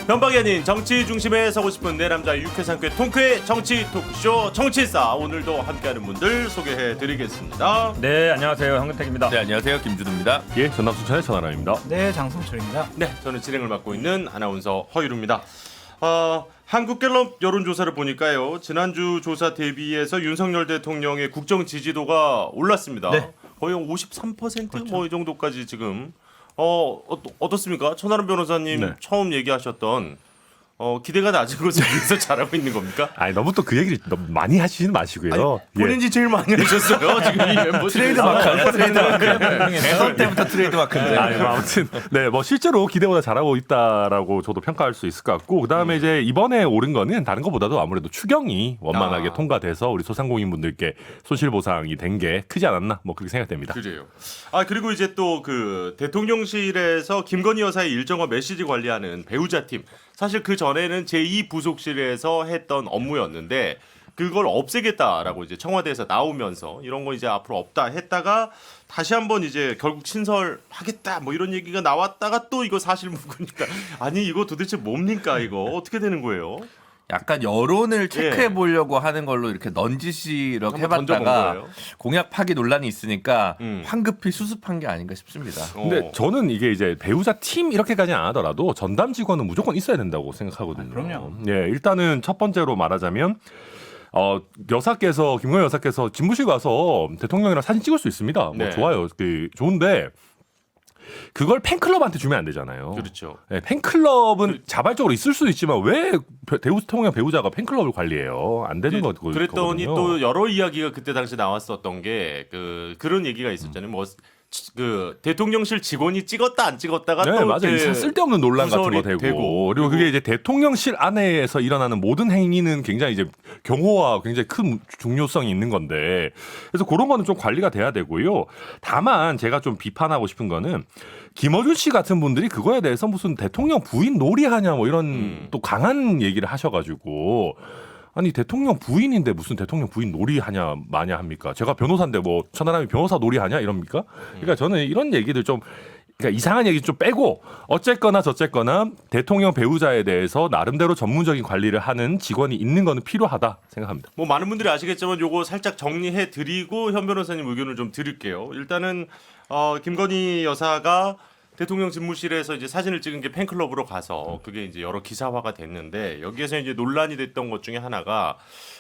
변방이 아닌 정치 중심에 서고 싶은 내 남자 유쾌상쾌 통쾌 정치 토크쇼 정치사 오늘도 함께하는 분들 소개해드리겠습니다. 네, 안녕하세요. 황근택입니다. 네, 안녕하세요. 김주두입니다. 예, 전남순천의 전하람입니다. 네, 장성철입니다. 네, 저는 진행을 맡고 있는 아나운서 허유루입니다. 한국갤럽 여론조사를 보니까요. 지난주 조사 대비해서 윤석열 대통령의 국정 지지도가 올랐습니다. 네. 거의 53% 그렇죠. 뭐 이 정도까지 지금 어떻습니까? 천하람 변호사님 네. 처음 얘기하셨던 기대가 낮은 것에 비해서 잘하고 있는 겁니까? 아니 너무 또 그 얘기를 너무 많이 하시지는 마시고요. 본인이 제일 많이 하셨어요. 지금 이 멤버 트레이드 마크, 트레이드 마크. 대선 때부터 트레이드 마크인데. 아니, 뭐 아무튼 네, 뭐 실제로 기대보다 잘하고 있다라고 저도 평가할 수 있을 것 같고 그다음에 이제 이번에 오른 거는 다른 것보다도 아무래도 추경이 원만하게 통과돼서 우리 소상공인분들께 손실보상이 된 게 크지 않았나 뭐 그렇게 생각됩니다. 그래요. 그리고 이제 또 그 대통령실에서 김건희 여사의 일정과 메시지 관리하는 배우자 팀 사실 그 전에는 제2 부속실에서 했던 업무였는데 그걸 없애겠다라고 이제 청와대에서 나오면서 이런 거 이제 앞으로 없다 했다가 다시 한번 이제 결국 신설하겠다 뭐 이런 얘기가 나왔다가 또 이거 사실 묵으니까 아니 이거 도대체 뭡니까 이거 어떻게 되는 거예요? 약간 여론을 체크해 보려고 하는 걸로 이렇게 넌지시력 한번 던져본 해봤다가 거예요? 공약 파기 논란이 있으니까 황급히 수습한 게 아닌가 싶습니다. 근데 저는 이게 이제 배우자 팀 이렇게까지는 안 하더라도 전담 직원은 무조건 있어야 된다고 생각하거든요. 그럼요. 예, 일단은 첫 번째로 말하자면 여사께서 김건희 여사께서 집무실 가서 대통령이랑 사진 찍을 수 있습니다. 뭐 네. 좋아요. 좋은데 그걸 팬클럽한테 주면 안 되잖아요. 그렇죠. 네, 팬클럽은 자발적으로 있을 수도 있지만 왜 대통령 배우자가 팬클럽을 관리해요? 안 되는 거거든요. 그랬더니 또 여러 이야기가 그때 당시 나왔었던 게 그런 얘기가 있었잖아요. 뭐 그 대통령실 직원이 찍었다 안 찍었다가 네, 또 맞아요. 쓸데없는 논란 같은 거 구설이 되고 그리고 그게 이제 대통령실 안에서 일어나는 모든 행위는 굉장히 이제 경호와 굉장히 큰 중요성이 있는 건데 그래서 그런 거는 좀 관리가 돼야 되고요. 다만 제가 좀 비판하고 싶은 거는 김어준 씨 같은 분들이 그거에 대해서 무슨 대통령 부인 놀이하냐 뭐 이런 또 강한 얘기를 하셔가지고 아니 대통령 부인인데 무슨 대통령 부인 놀이하냐 마냐 합니까? 제가 변호사인데 뭐 천하람이 변호사 놀이하냐 이럽니까? 그러니까 저는 이런 얘기들 좀 그러니까 이상한 얘기 좀 빼고 어쨌거나 저쨌거나 대통령 배우자에 대해서 나름대로 전문적인 관리를 하는 직원이 있는 거는 필요하다 생각합니다. 뭐 많은 분들이 아시겠지만 요거 살짝 정리해 드리고 현 변호사님 의견을 좀 드릴게요. 일단은 김건희 여사가 대통령 집무실에서 이제 사진을 찍은 게 팬클럽으로 가서 그게 이제 여러 기사화가 됐는데 여기에서 이제 논란이 됐던 것 중에 하나가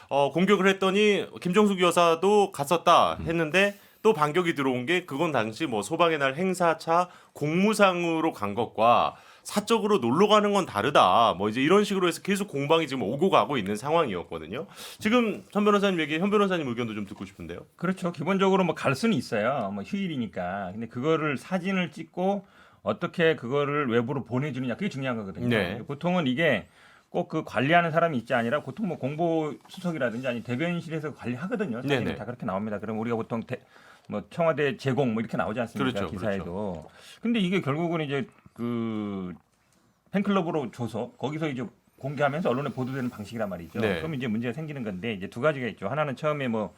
공격을 했더니 김정숙 여사도 갔었다 했는데 또 반격이 들어온 게 그건 당시 뭐 소방의 날 행사차 공무상으로 간 것과 사적으로 놀러 가는 건 다르다. 뭐 이제 이런 식으로 해서 계속 공방이 지금 오고 가고 있는 상황이었거든요. 지금 현 변호사님 얘기, 현 변호사님 의견도 좀 듣고 싶은데요. 그렇죠. 기본적으로 뭐 갈 수는 있어요. 뭐 휴일이니까. 근데 그거를 사진을 찍고 어떻게 그거를 외부로 보내주느냐 그게 중요한 거거든요. 네. 보통은 이게 꼭 그 관리하는 사람이 있지 아니라 보통 뭐 공보 수석이라든지 아니 대변인실에서 관리하거든요. 사진이 네네. 다 그렇게 나옵니다. 그럼 우리가 보통 뭐 청와대 제공 뭐 이렇게 나오지 않습니까? 그렇죠, 기사에도. 근데 이게 결국은 이제 그 팬클럽으로 줘서 거기서 이제 공개하면서 언론에 보도되는 방식이란 말이죠. 네. 그럼 이제 문제가 생기는 건데 이제 두 가지가 있죠. 하나는 처음에 뭐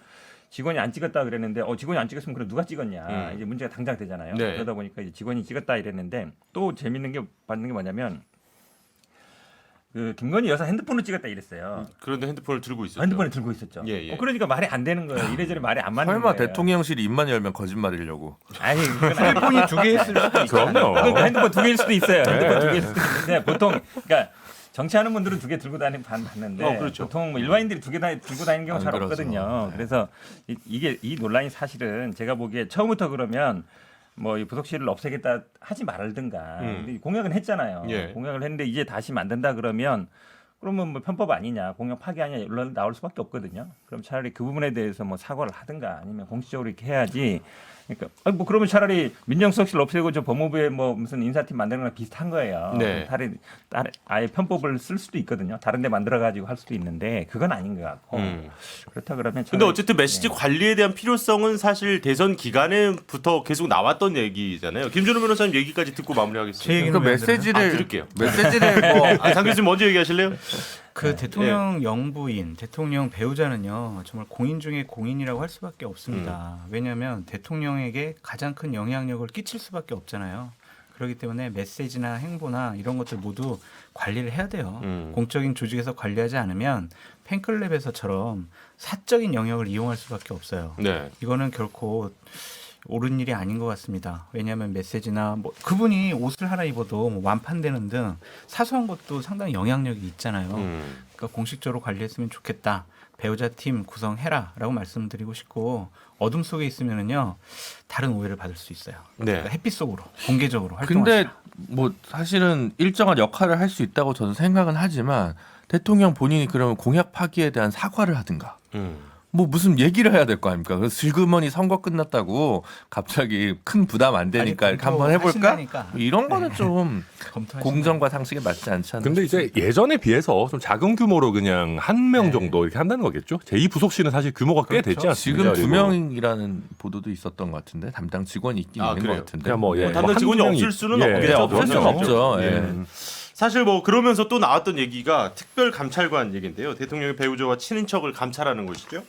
직원이 안 찍었다 그랬는데 직원이 안 찍었으면 그럼 누가 찍었냐 이제 문제가 당장 되잖아요. 네. 그러다 보니까 이제 직원이 찍었다 이랬는데 또 재밌는 게 받는 게 뭐냐면 그 김건희 여사 핸드폰을 찍었다 이랬어요. 그런데 핸드폰을 들고 있었죠. 핸드폰을 들고 있었죠. 예. 그러니까 말이 안 되는 거예요. 이래저래 말이 안 맞는 설마 거예요. 대통령실이 입만 열면 거짓말이려고. 아니 그건 아니고. 핸드폰이 두 개일 수도 있어요. 그럼요. 그러니까 핸드폰 두 개일 수도 있어요. 핸드폰 두 개일 수도 있는데 보통 그러니까 정치하는 분들은 두 개 들고 봤는데 그렇죠. 보통 뭐 일반인들이 두 개 들고 다니는 경우 안 잘 그러죠. 없거든요. 그래서 이 논란이 사실은 제가 보기에 처음부터 그러면 뭐 이 부속실을 없애겠다 하지 말든가. 근데 공약은 했잖아요. 예. 공약을 했는데 이제 다시 만든다 그러면 뭐 편법 아니냐, 공약 파기하냐 논란 나올 수밖에 없거든요. 그럼 차라리 그 부분에 대해서 뭐 사과를 하든가 아니면 공식적으로 이렇게 해야지. 그러니까 뭐 그러면 차라리 민정수석실 없애고 저 법무부에 뭐 무슨 인사팀 만드는 거랑 비슷한 거예요. 네. 아예 편법을 쓸 수도 있거든요. 다른데 만들어 가지고 할 수도 있는데 그건 아닌 것 같고 그렇다 그러면. 근데 차라리 어쨌든 메시지 관리에 대한 필요성은 사실 대선 기간에부터 계속 나왔던 얘기잖아요. 김준호 변호사님 얘기까지 듣고 마무리하겠습니다. 그 메시지를 들을게요. 메시지를 뭐 장 교수님 먼저 얘기하실래요? 그 대통령 영부인, 대통령 배우자는요 정말 공인 중에 공인이라고 할 수밖에 없습니다. 왜냐하면 대통령에게 가장 큰 영향력을 끼칠 수밖에 없잖아요. 그렇기 때문에 메시지나 행보나 이런 것들 모두 관리를 해야 돼요. 음. 공적인 조직에서 관리하지 않으면 팬클럽에서처럼 사적인 영역을 이용할 수밖에 없어요. 네. 이거는 결코 옳은 일이 아닌 것 같습니다. 왜냐하면 메시지나 뭐 그분이 옷을 하나 입어도 뭐 완판되는 등 사소한 것도 상당히 영향력이 있잖아요. 그러니까 공식적으로 관리했으면 좋겠다. 배우자 팀 구성해라라고 말씀드리고 싶고 어둠 속에 있으면은요 다른 오해를 받을 수 있어요. 네. 그러니까 햇빛 속으로 공개적으로 근데 활동하시라. 뭐 사실은 일정한 역할을 할 수 있다고 저는 생각은 하지만 대통령 본인이 그러면 공약 파기에 대한 사과를 하든가 뭐 무슨 얘기를 해야 될 거 아닙니까? 그래서 슬그머니 선거 끝났다고 갑자기 큰 부담 안 되니까 이렇게 한번 해볼까? 하신다니까. 이런 거는 좀 검토하신다니까. 공정과 상식에 맞지 않지 않나? 근데 이제 예전에 비해서 좀 작은 규모로 그냥 한 명 네. 정도 이렇게 한다는 거겠죠. 제2부속실은 사실 규모가 꽤 그렇죠. 됐지 않습니까? 지금 2명이라는 보도도 있었던 것 같은데 담당 직원이 있긴 아, 있는 그래요? 것 같은데. 그냥 뭐, 예. 담당 직원이 한두 명이- 없을 수는 예. 없겠죠. 네, 없을 수는 그럼요. 없죠. 예. 예. 사실 뭐 그러면서 또 나왔던 얘기가 특별감찰관 얘기인데요. 대통령의 배우자와 친인척을 감찰하는 것이죠.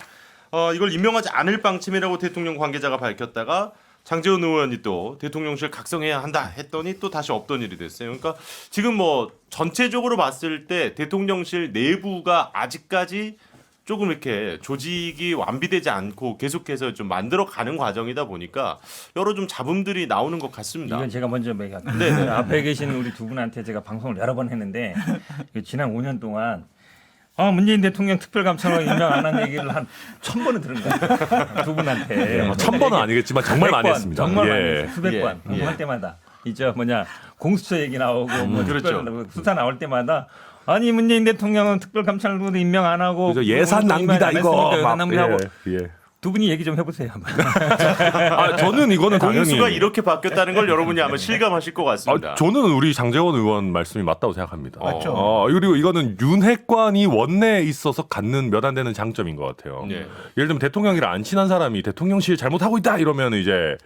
이걸 임명하지 않을 방침이라고 대통령 관계자가 밝혔다가 장제원 의원이 또 대통령실 각성해야 한다 했더니 또 다시 없던 일이 됐어요. 그러니까 지금 뭐 전체적으로 봤을 때 대통령실 내부가 아직까지 조금 이렇게 조직이 완비되지 않고 계속해서 좀 만들어가는 과정이다 보니까 여러 좀 잡음들이 나오는 것 같습니다. 이건 제가 먼저 얘기할게요. 네. 앞에 계신 우리 두 분한테 제가 방송을 여러 번 했는데 지난 5년 동안 문재인 대통령 특별감찰관 임명 안 한 얘기를 한 1000번은 들은 거예요. 두 분한테. 1000번은 아니겠지만 정말 많이 100번, 했습니다. 정말 많이 예. 했어요. 수백 예. 번. 예. 할 때마다. 이제 공수처 얘기 나오고 뭐 그렇죠. 특별 수사 나올 때마다 아니 문재인 대통령은 특별감찰관도 임명 안 하고 그래서 예산 낭비다 이거 예산 낭비하고 예. 두 분이 얘기 좀 해보세요. 저는 이거는 공수가 당연히 이렇게 바뀌었다는 걸 여러분이 아마 실감하실 것 같습니다. 저는 우리 장제원 의원 말씀이 맞다고 생각합니다. 맞죠. 그리고 이거는 윤핵관이 원내에 있어서 갖는 몇 안 되는 장점인 것 같아요. 네. 예를 들면 대통령이랑 안 친한 사람이 대통령실 잘못하고 있다 이러면 이제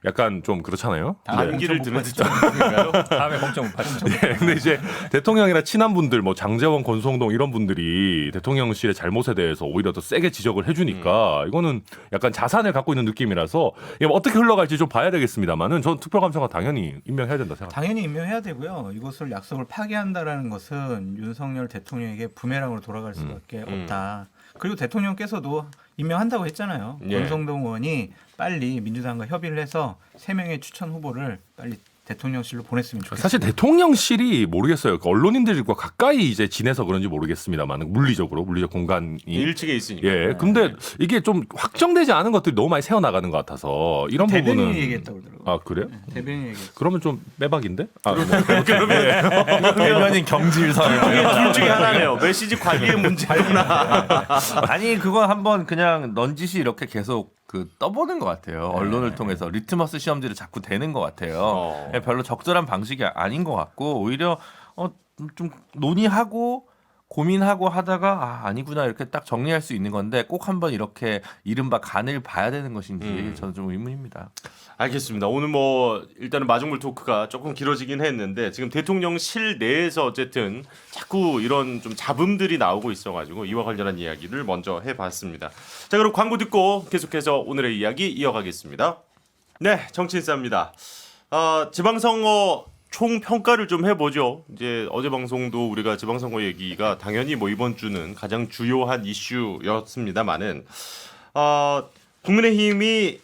약간 좀 그렇잖아요. 암기를 드는 듯한 느낌인가요? 다음에 공정 못 받죠. 근데 이제 대통령이랑 친한 분들, 뭐 장제원, 권성동 이런 분들이 대통령실의 잘못에 대해서 오히려 더 세게 지적을 해주니까 이거는 약간 자산을 갖고 있는 느낌이라서 이게 뭐 어떻게 흘러갈지 좀 봐야 되겠습니다만은 저는 특별감찰관 당연히 임명해야 된다 생각합니다. 당연히 임명해야 되고요. 이것을 약속을 파기한다라는 것은 윤석열 대통령에게 부메랑으로 돌아갈 수밖에 없다. 그리고 대통령께서도 임명한다고 했잖아요. 예. 권성동 의원이 빨리 민주당과 협의를 해서 3명의 추천 후보를 빨리 대통령실로 보냈으면 좋겠습니다. 사실 대통령실이 모르겠어요. 그 언론인들과 가까이 이제 지내서 그런지 모르겠습니다만 물리적 공간이 1층에 있으니까. 예. 근데 이게 좀 확정되지 않은 것들이 너무 많이 새어 나가는 것 같아서 이런 부분은 대변인이 얘기했다고 그러더라고요. 아 그래요? 대변인이 얘기했어요. 그러면 좀 빼박인데? 대변인 경질설. 둘 중에 하나네요. 메시지 관리의 문제구나. 아니 그건 한번 그냥 넌지시 이렇게 계속 떠보는 것 같아요. 언론을 통해서 리트머스 시험지를 자꾸 대는 것 같아요. 별로 적절한 방식이 아닌 것 같고 오히려 좀 논의하고 고민하고 하다가 아니구나 이렇게 딱 정리할 수 있는 건데 꼭 한번 이렇게 이른바 간을 봐야 되는 것인지 저는 좀 의문입니다. 알겠습니다. 오늘 뭐 일단은 마중물 토크가 조금 길어지긴 했는데 지금 대통령실 내에서 어쨌든 자꾸 이런 좀 잡음들이 나오고 있어가지고 이와 관련한 이야기를 먼저 해봤습니다. 자 그럼 광고 듣고 계속해서 오늘의 이야기 이어가겠습니다. 네, 정치인싸입니다. 지방선거 총 평가를 좀 해보죠. 이제 어제 방송도 우리가 지방선거 얘기가 당연히 뭐 이번 주는 가장 주요한 이슈였습니다만은 국민의힘이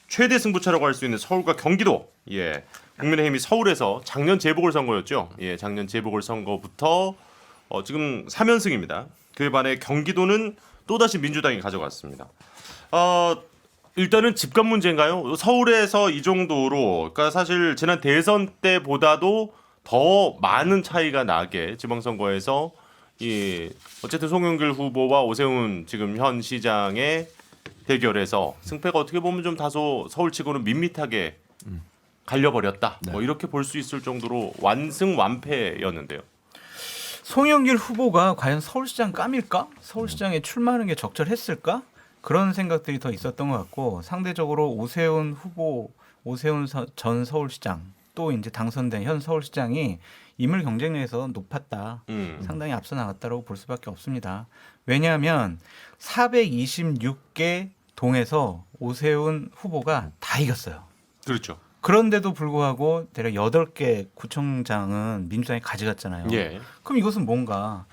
최대 승부처라고 할 수 있는 서울과 경기도. 예. 국민의힘이 서울에서 작년 재보궐선거였죠. 예, 작년 재보궐선거부터 지금 3연승입니다. 그에 반해 경기도는 또다시 민주당이 가져갔습니다. 일단은 집값 문제인가요? 서울에서 이 정도로, 그러니까 사실 지난 대선 때보다도 더 많은 차이가 나게 지방선거에서 어쨌든 송영길 후보와 오세훈 지금 현 시장의 대결에서 승패가 어떻게 보면 좀 다소 서울치고는 밋밋하게 갈려버렸다. 뭐 이렇게 볼 수 있을 정도로 완승완패였는데요. 송영길 후보가 과연 서울시장 깜일까? 서울시장에 출마하는 게 적절했을까? 그런 생각들이 더 있었던 것 같고 상대적으로 오세훈 전 서울시장 또 이제 당선된 현 서울시장이 인물 경쟁력에서 높았다. 상당히 앞서 나갔다고 볼 수밖에 없습니다. 왜냐하면 426개 동에서 오세훈 후보가 다 이겼어요. 그렇죠. 그런데도 불구하고 대략 8개 구청장은 민주당이 가져갔잖아요. 예. 그럼 이것은 뭔가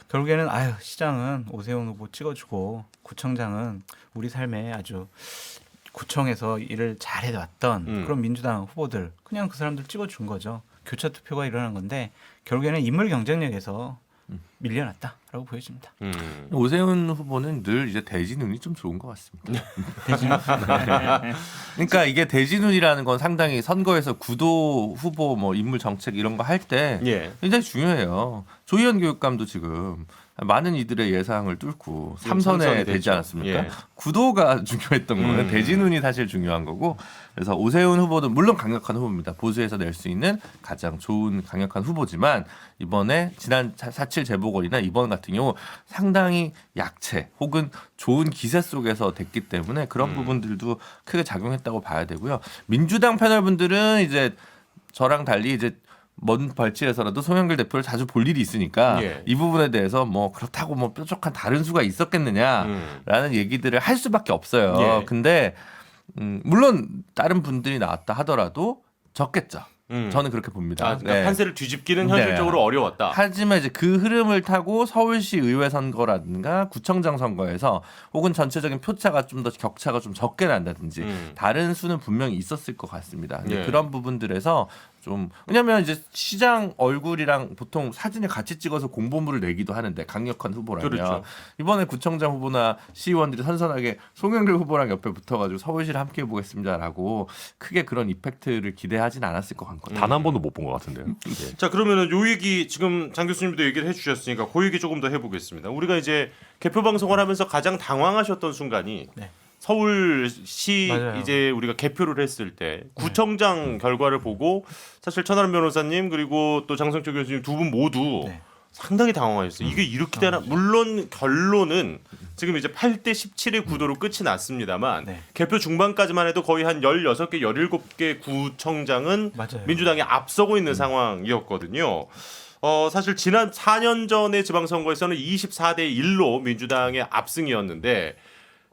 결국에는 아유 시장은 오세훈 후보 찍어주고 구청장은 우리 삶에 아주 구청에서 일을 잘해왔던 그런 민주당 후보들 그냥 그 사람들 찍어준 거죠. 교차 투표가 일어난 건데 결국에는 인물 경쟁력에서 밀려났다라고 보여집니다. 오세훈 후보는 늘 이제 대진운이 좀 좋은 것 같습니다. 그러니까 이게 대진운이라는 건 상당히 선거에서 구도 후보 뭐 인물 정책 이런 거 할 때 예. 굉장히 중요해요. 조희연 교육감도 지금 많은 이들의 예상을 뚫고 삼선에 삼선이 되지 됐죠. 않았습니까? 예. 구도가 중요했던 거예요. 대진운이 사실 중요한 거고. 그래서 오세훈 후보도 물론 강력한 후보입니다. 보수에서 낼 수 있는 가장 좋은 강력한 후보지만 이번에 지난 4.7 재보궐이나 이번 같은 경우 상당히 약체 혹은 좋은 기세 속에서 됐기 때문에 그런 부분들도 크게 작용했다고 봐야 되고요. 민주당 패널분들은 이제 저랑 달리 이제 먼 발치에서라도 송영길 대표를 자주 볼 일이 있으니까 예. 이 부분에 대해서 뭐 그렇다고 뭐 뾰족한 다른 수가 있었겠느냐라는 얘기들을 할 수밖에 없어요. 예. 근데 물론 다른 분들이 나왔다 하더라도 적겠죠. 저는 그렇게 봅니다. 아, 그러니까 네. 판세를 뒤집기는 네. 현실적으로 어려웠다. 하지만 이제 그 흐름을 타고 서울시 의회 선거라든가 구청장 선거에서 혹은 전체적인 표차가 좀 더 격차가 좀 적게 난다든지 다른 수는 분명히 있었을 것 같습니다. 근데 예. 그런 부분들에서 좀 왜냐하면 이제 시장 얼굴이랑 보통 사진을 같이 찍어서 공보물을 내기도 하는데 강력한 후보라면 그렇죠. 이번에 구청장 후보나 시의원들이 선선하게 송영길 후보랑 옆에 붙어가지고 서울시를 함께 해보겠습니다라고 크게 그런 이펙트를 기대하진 않았을 것 같거든요. 단 한 번도 못 본 것 같은데요. 예. 자, 그러면은 요 얘기 지금 장 교수님도 얘기를 해주셨으니까 그 얘기 조금 더 해보겠습니다. 우리가 이제 개표 방송을 하면서 가장 당황하셨던 순간이 네. 서울시 맞아요. 이제 우리가 개표를 했을 때 구청장 결과를 보고 사실 천하람 변호사님 그리고 또 장성철 교수님 두 분 모두 네. 상당히 당황하셨어요. 이게 이렇게 되나? 물론 결론은 지금 이제 8대 17의 구도로 끝이 났습니다만 네. 개표 중반까지만 해도 거의 한 16개, 17개 구청장은 맞아요. 민주당이 앞서고 있는 상황이었거든요. 사실 지난 4년 전의 지방선거에서는 24대 1로 민주당의 압승이었는데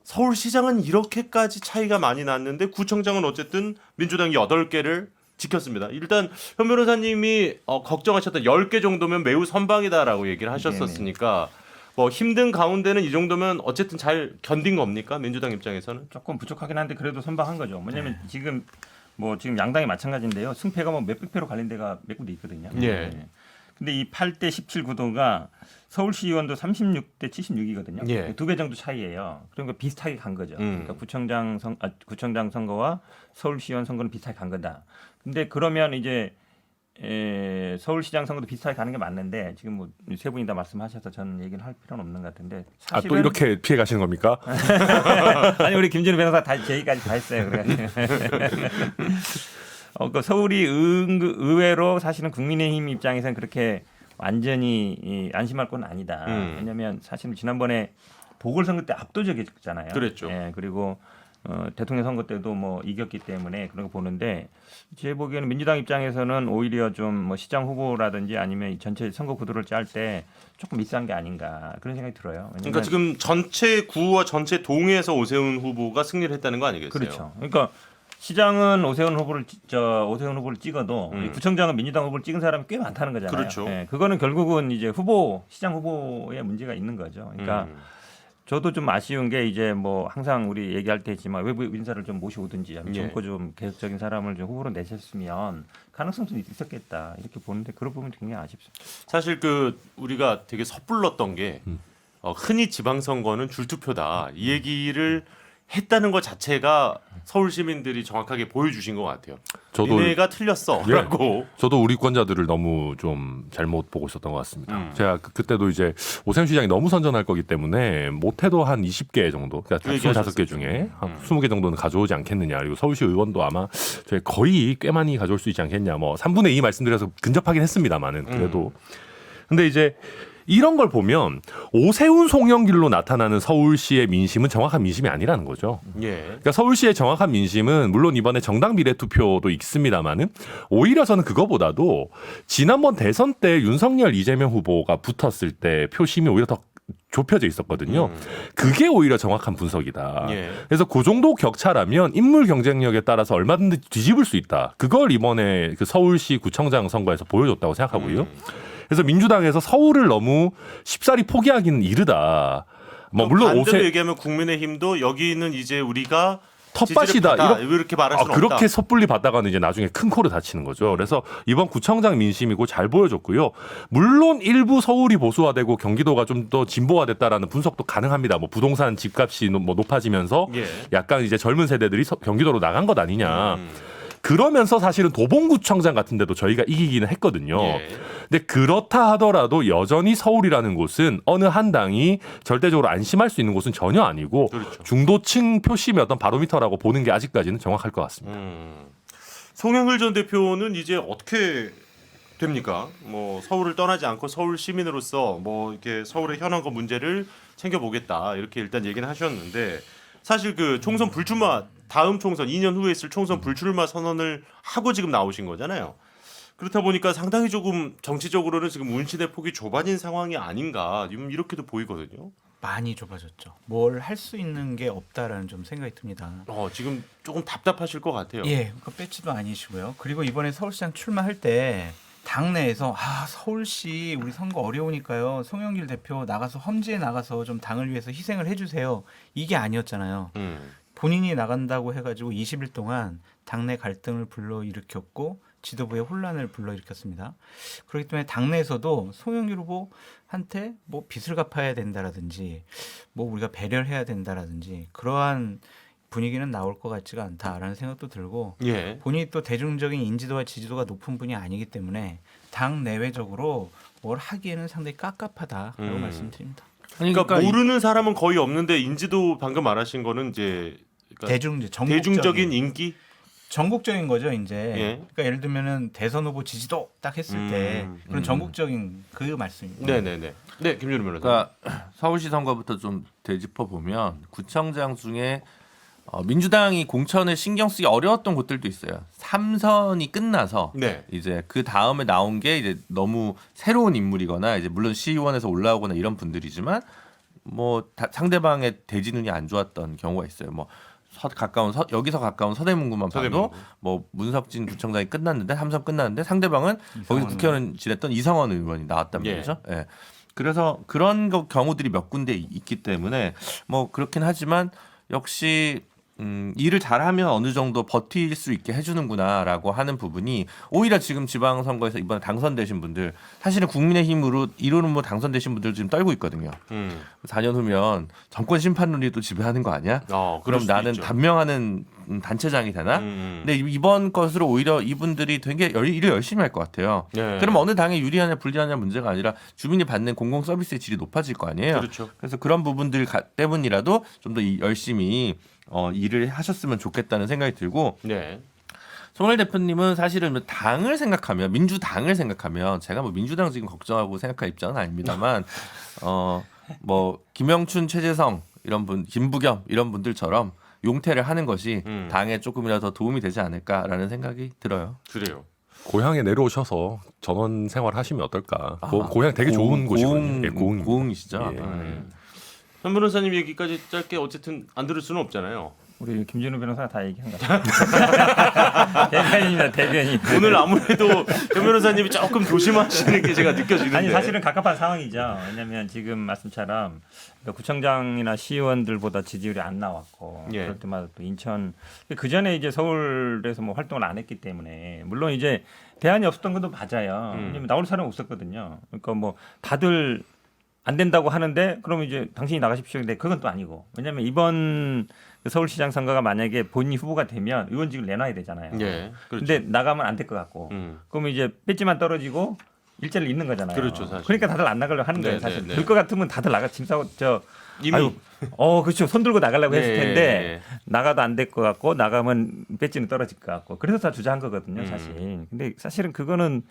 서울시장은 이렇게까지 차이가 많이 났는데 구청장은 어쨌든 민주당이 8개를 지켰습니다. 일단 현 변호사님이 걱정하셨던 10개 정도면 매우 선방이다라고 얘기를 하셨었으니까 뭐 힘든 가운데는 이 정도면 어쨌든 잘 견딘 겁니까? 민주당 입장에서는? 조금 부족하긴 한데 그래도 선방한 거죠. 뭐냐면 지금 양당이 마찬가지인데요. 승패가 뭐 몇백 표로 갈린 데가 몇 군데 있거든요. 예. 근데 이 8대 17 구도가 서울시 의원도 36대 76이거든요. 예. 2배 정도 차이예요. 그러니까 비슷하게 간 거죠. 그러니까 구청장 선거와 서울시의원 선거는 비슷하게 간 거다. 근데 그러면 이제 서울시장 선거도 비슷하게 가는 게 맞는데 지금 뭐 세 분이 다 말씀하셔서 저는 얘기를 할 필요는 없는 것 같은데 아, 사실은 또 이렇게 피해 가시는 겁니까? 아니 우리 김진우 변호사 다 제 얘기까지 다 했어요. 그 서울이 의외로 사실은 국민의힘 입장에서는 그렇게 완전히 안심할 건 아니다. 왜냐하면 사실 지난번에 보궐선거 때 압도적이었잖아요. 그랬죠. 예, 그리고 대통령 선거 때도 뭐 이겼기 때문에 그런 거 보는데 제 보기에는 민주당 입장에서는 오히려 좀 뭐 시장 후보라든지 아니면 이 전체 선거 구도를 짤 때 조금 미스한 게 아닌가 그런 생각이 들어요. 왜냐면 그러니까 지금 전체 구와 전체 동에서 오세훈 후보가 승리를 했다는 거 아니겠어요? 그렇죠. 그러니까 시장은 오세훈 후보를 찍어도 이 구청장은 민주당 후보를 찍은 사람이 꽤 많다는 거잖아요. 그렇죠. 예, 그거는 결국은 이제 시장 후보의 문제가 있는 거죠. 그러니까 저도 좀 아쉬운 게 이제 뭐 항상 우리 얘기할 때 있지만 외부 인사를 좀 모셔오든지 아니면 예. 젊고 좀 개혁적인 사람을 좀 후보로 내셨으면 가능성 좀 있었겠다 이렇게 보는데 그런 부분 굉장히 아쉽습니다. 사실 우리가 되게 섣불렀던 게 흔히 지방선거는 줄투표다 이 얘기를 했다는 것 자체가 서울 시민들이 정확하게 보여주신 것 같아요. 저도 니네가 틀렸어라고. 저도 우리 권자들을 너무 좀 잘못 보고 있었던 것 같습니다. 제가 그때도 이제 오세훈 시장이 너무 선전할 거기 때문에 못해도 한 20개 정도, 그러니까 25개 중에 한 20개 정도는 가져오지 않겠느냐. 그리고 서울시 의원도 아마 거의 꽤 많이 가져올 수 있지 않겠냐. 뭐 3분의 2 말씀드려서 근접하긴 했습니다만은 그래도. 근데 이제 이런 걸 보면 오세훈 송영길로 나타나는 서울시의 민심은 정확한 민심이 아니라는 거죠. 예. 그러니까 서울시의 정확한 민심은 물론 이번에 정당 비례투표도 있습니다만은 오히려 저는 그거보다도 지난번 대선 때 윤석열 이재명 후보가 붙었을 때 표심이 오히려 더 좁혀져 있었거든요. 그게 오히려 정확한 분석이다. 예. 그래서 그 정도 격차라면 인물 경쟁력에 따라서 얼마든지 뒤집을 수 있다. 그걸 이번에 그 서울시 구청장 선거에서 보여줬다고 생각하고요. 그래서 민주당에서 서울을 너무 쉽사리 포기하기는 이르다. 뭐 물론 반대로 얘기하면 국민의힘도 여기는 이제 우리가 텃밭이다. 이렇게 말할 수는 그렇게 없다. 섣불리 받다가는 이제 나중에 큰 코를 다치는 거죠. 그래서 이번 구청장 민심이고 잘 보여줬고요. 물론 일부 서울이 보수화되고 경기도가 좀 더 진보화됐다라는 분석도 가능합니다. 뭐 부동산 집값이 뭐 높아지면서 예. 약간 이제 젊은 세대들이 경기도로 나간 것 아니냐. 그러면서 사실은 도봉구청장 같은 데도 저희가 이기기는 했거든요. 예. 근데 그렇다 하더라도 여전히 서울이라는 곳은 어느 한 당이 절대적으로 안심할 수 있는 곳은 전혀 아니고 그렇죠. 중도층 표심의 어떤 바로미터라고 보는 게 아직까지는 정확할 것 같습니다. 송영길 전 대표는 이제 어떻게 됩니까? 뭐 서울을 떠나지 않고 서울 시민으로서 뭐 이렇게 서울의 현안과 문제를 챙겨보겠다 이렇게 일단 얘기는 하셨는데 사실 그 총선 불출마 다음 총선 2년 후에 있을 총선 불출마 선언을 하고 지금 나오신 거잖아요. 그렇다 보니까 상당히 조금 정치적으로는 지금 운신의 폭이 좁아진 상황이 아닌가 이렇게도 보이거든요. 많이 좁아졌죠. 뭘 할 수 있는 게 없다라는 좀 생각이 듭니다. 지금 조금 답답하실 것 같아요. 예, 그 배치도 아니시고요. 그리고 이번에 서울시장 출마할 때 당내에서 서울시 우리 선거 어려우니까요. 송영길 대표 나가서 험지에 나가서 좀 당을 위해서 희생을 해주세요. 이게 아니었잖아요. 본인이 나간다고 해가지고 20일 동안 당내 갈등을 불러일으켰고 지도부의 혼란을 불러일으켰습니다. 그렇기 때문에 당내에서도 송영길 후보한테 뭐 빚을 갚아야 된다라든지 뭐 우리가 배려를 해야 된다라든지 그러한 분위기는 나올 것 같지가 않다라는 생각도 들고 예. 본인이 또 대중적인 인지도와 지지도가 높은 분이 아니기 때문에 당 내외적으로 뭘 하기에는 상당히 깝깝하다라고 말씀드립니다. 그러니까 모르는 사람은 거의 없는데 인지도 방금 말하신 거는 이제 그러니까 대중적인 인기? 전국적인 거죠, 이제. 예. 그러니까 예를 들면은 대선 후보 지지도 딱 했을 때 그런 전국적인 그 말씀입니다. 네네네. 네, 김준우 변호사. 그러니까 서울시 선거부터 좀 되짚어 보면 구청장 중에 민주당이 공천을 신경 쓰기 어려웠던 곳들도 있어요. 3선이 끝나서 네. 이제 그 다음에 나온 게 이제 너무 새로운 인물이거나 이제 물론 시의원에서 올라오거나 이런 분들이지만 뭐 상대방의 대지눈이 안 좋았던 경우가 있어요. 뭐 여기서 가까운 서대문구만 봐도 서대문구. 뭐 문석진 구청장이 끝났는데 3선 끝났는데 상대방은 거기서 국회의원 지냈던 이상원 의원이 나왔단 예. 말이죠. 예. 그래서 그런 경우들이 몇 군데 있기 때문에 뭐 그렇긴 하지만 역시 일을 잘하면 어느 정도 버틸 수 있게 해주는구나라고 하는 부분이 오히려 지금 지방선거에서 이번에 당선되신 분들 사실은 국민의힘으로 이루는 뭐 당선되신 분들 지금 떨고 있거든요. 4년 후면 정권 심판론이 또 지배하는 거 아니야? 그럴 그럼 수도 나는 있죠. 단명하는 단체장이 되나? 근데 이번 것으로 오히려 이분들이 되게 일을 열심히 할 것 같아요. 네. 그럼 어느 당에 유리하냐 불리하냐 문제가 아니라 주민이 받는 공공 서비스의 질이 높아질 거 아니에요. 그렇죠. 그래서 그런 부분들 때문이라도 좀 더 열심히 일을 하셨으면 좋겠다는 생각이 들고 네. 송일 대표님은 사실은 당을 생각하면 민주당을 생각하면 제가 뭐 민주당 지금 걱정하고 생각할 입장은 아닙니다만 뭐 김영춘, 최재성 이런 분, 김부겸 이런 분들처럼 용태를 하는 것이 당에 조금이라도 더 도움이 되지 않을까라는 생각이 들어요. 그래요. 고향에 내려오셔서 전원 생활 하시면 어떨까? 고향 되게 좋은 곳이거든요. 예, 고흥이시죠. 예. 현 변호사님 얘기까지 짧게 어쨌든 안 들을 수는 없잖아요. 우리 김준우 변호사가 다 얘기한 것 같아요. 대변인이다, 대변인. 오늘 아무래도 현 변호사님이 조금 조심하시는 게 제가 느껴지는데. 아니 사실은 갑갑한 상황이죠. 왜냐하면 지금 말씀처럼 그러니까 구청장이나 시의원들보다 지지율이 안 나왔고 예. 그럴 때마다 또 인천 그 전에 이제 서울에서 뭐 활동을 안 했기 때문에 물론 이제 대안이 없었던 것도 맞아요. 왜냐면 나올 사람이 없었거든요. 그러니까 뭐 다들 안 된다고 하는데 그럼 이제 당신이 나가십시오. 근데 그건 또 아니고 왜냐하면 이번 서울시장 선거가 만약에 본인이 후보가 되면 의원직을 내놔야 되잖아요. 예. 그렇죠. 근데 나가면 안 될 것 같고 그러면 이제 배지만 떨어지고 일자리를 잃는 거잖아요. 그렇죠, 사실. 그러니까 다들 안 나가려고 하는 거예요. 네, 사실 네, 네. 될 것 같으면 다들 나가 짐 싸고 이미 그렇죠. 손 들고 나가려고 했을 네, 텐데 네. 나가도 안 될 것 같고 나가면 배지는 떨어질 것 같고 그래서 다 주저한 거거든요, 사실. 근데 사실은 그거는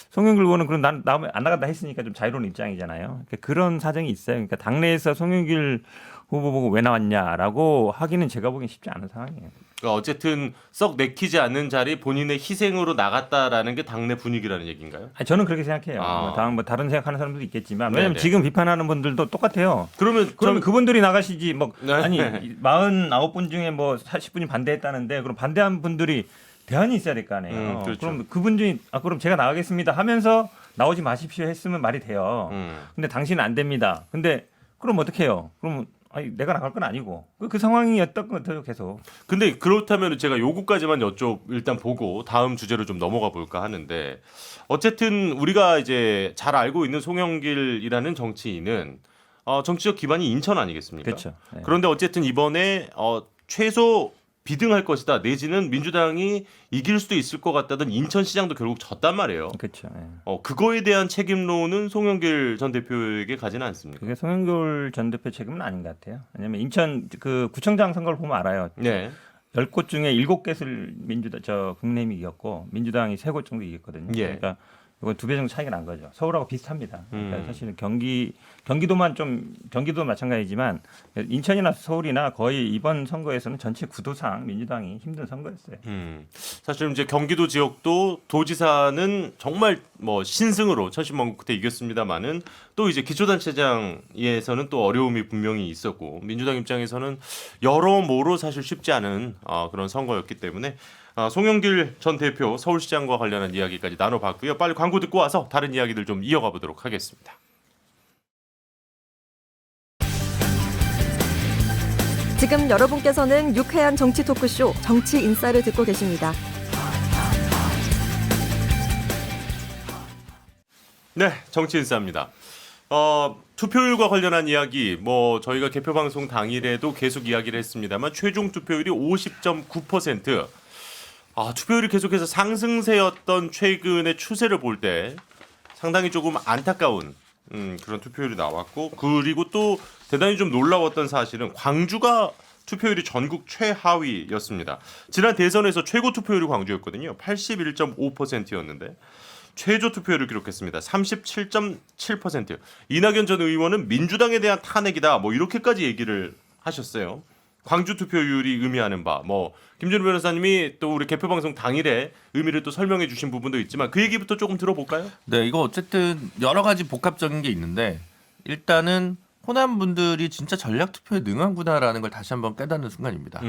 송영길 의원은 그럼 난 나오면 안 나간다 했으니까 좀 자유로운 입장이잖아요. 그러니까 그런 사정이 있어요. 그러니까 당내에서 송영길 후보 보고 왜 나왔냐라고 하기는 제가 보기엔 쉽지 않은 상황이에요. 그러니까 어쨌든 썩 내키지 않는 자리 본인의 희생으로 나갔다라는 게 당내 분위기라는 얘기인가요? 아니, 저는 그렇게 생각해요. 아. 뭐 다른 생각하는 사람들도 있겠지만 왜냐하면 네네. 지금 비판하는 분들도 똑같아요. 그러면 그러면 그분들이 나가시지 뭐 네. 아니 49분 중에 뭐 40분이 반대했다는데 그럼 반대한 분들이 대안이 있어야 될 거 아니에요. 그렇죠. 그럼 그분 중에 그럼 제가 나가겠습니다 하면서 나오지 마십시오 했으면 말이 돼요. 근데 당신은 안 됩니다. 근데 그럼 어떻게 해요? 그러면 아니, 내가 나갈 건 아니고 그 상황이었던 것 같아요. 계속. 근데 그렇다면 제가 요거까지만 일단 보고 다음 주제로 좀 넘어가 볼까 하는데 어쨌든 우리가 이제 잘 알고 있는 송영길이라는 정치인은 정치적 기반이 인천 아니겠습니까? 그렇죠. 네. 그런데 어쨌든 이번에 최소 비등할 것이다 내지는 민주당이 이길 수도 있을 것 같다던 인천시장도 결국 졌단 말이에요. 그렇죠. 네. 그거에 대한 책임론은 송영길 전 대표에게 가지는 않습니까? 그게 송영길 전 대표 책임은 아닌 것 같아요. 왜냐하면 인천 그 구청장 선거를 보면 알아요. 네. 10곳 중에 7곳을 국민의힘이 이겼고 민주당이 3곳 정도 이겼거든요. 예. 그러니까 이건 2배 정도 차이가 난 거죠. 서울하고 비슷합니다. 그러니까 음. 사실은 경기도 마찬가지지만 인천이나 서울이나 거의 이번 선거에서는 전체 구도상 민주당이 힘든 선거였어요. 사실 이제 경기도 지역도 도지사는 정말 뭐 신승으로 천신만고 그때 이겼습니다만은 또 이제 기초단체장에서는 또 어려움이 분명히 있었고 민주당 입장에서는 여러모로 사실 쉽지 않은 그런 선거였기 때문에 송영길 전 대표 서울시장과 관련한 이야기까지 나눠봤고요. 빨리 광고 듣고 와서 다른 이야기들 좀 이어가 보도록 하겠습니다. 지금 여러분께서는 유쾌한 정치 토크쇼 정치 인사를 듣고 계십니다. 네, 정치 인사입니다. 투표율과 관련한 이야기, 뭐 저희가 개표 방송 당일에도 계속 이야기를 했습니다만 최종 투표율이 50.9%. 투표율이 계속해서 상승세였던 최근의 추세를 볼 때 상당히 조금 안타까운 그런 투표율이 나왔고 그리고 또 대단히 좀 놀라웠던 사실은 광주가 투표율이 전국 최하위였습니다. 지난 대선에서 최고 투표율이 광주였거든요. 81.5%였는데 최저 투표율을 기록했습니다. 37.7%. 이낙연 전 의원은 민주당에 대한 탄핵이다. 뭐 이렇게까지 얘기를 하셨어요. 광주 투표율이 의미하는 바, 뭐 김준우 변호사님이 또 우리 개표 방송 당일에 의미를 또 설명해 주신 부분도 있지만 그 얘기부터 조금 들어볼까요? 네, 이거 어쨌든 여러 가지 복합적인 게 있는데 일단은 호남 분들이 진짜 전략 투표에 능한구나라는 걸 다시 한번 깨닫는 순간입니다.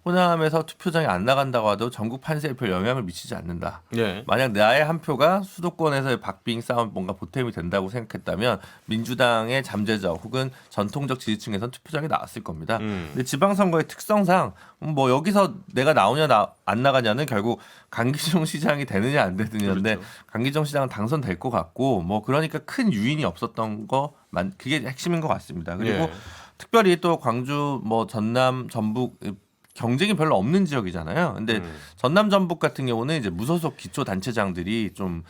호남에서 투표장에 안 나간다고 해도 전국 판세에 별 영향을 미치지 않는다. 네. 만약 나의 한 표가 수도권에서의 박빙 싸움 뭔가 보탬이 된다고 생각했다면 민주당의 잠재적 혹은 전통적 지지층에선 투표장에 나왔을 겁니다. 근데 지방선거의 특성상 뭐 여기서 내가 나오냐 안 나가냐는 결국 강기정 시장이 되느냐 안 되느냐인데 그렇죠. 강기정 시장은 당선될 것 같고 뭐 그러니까 큰 유인이 없었던 거만 그게 핵심인 것 같습니다. 그리고 예. 특별히 또 광주 뭐 전남 전북 경쟁이 별로 없는 지역이잖아요. 근데 전남 전북 같은 경우는 이제 무소속 기초 단체장들이 좀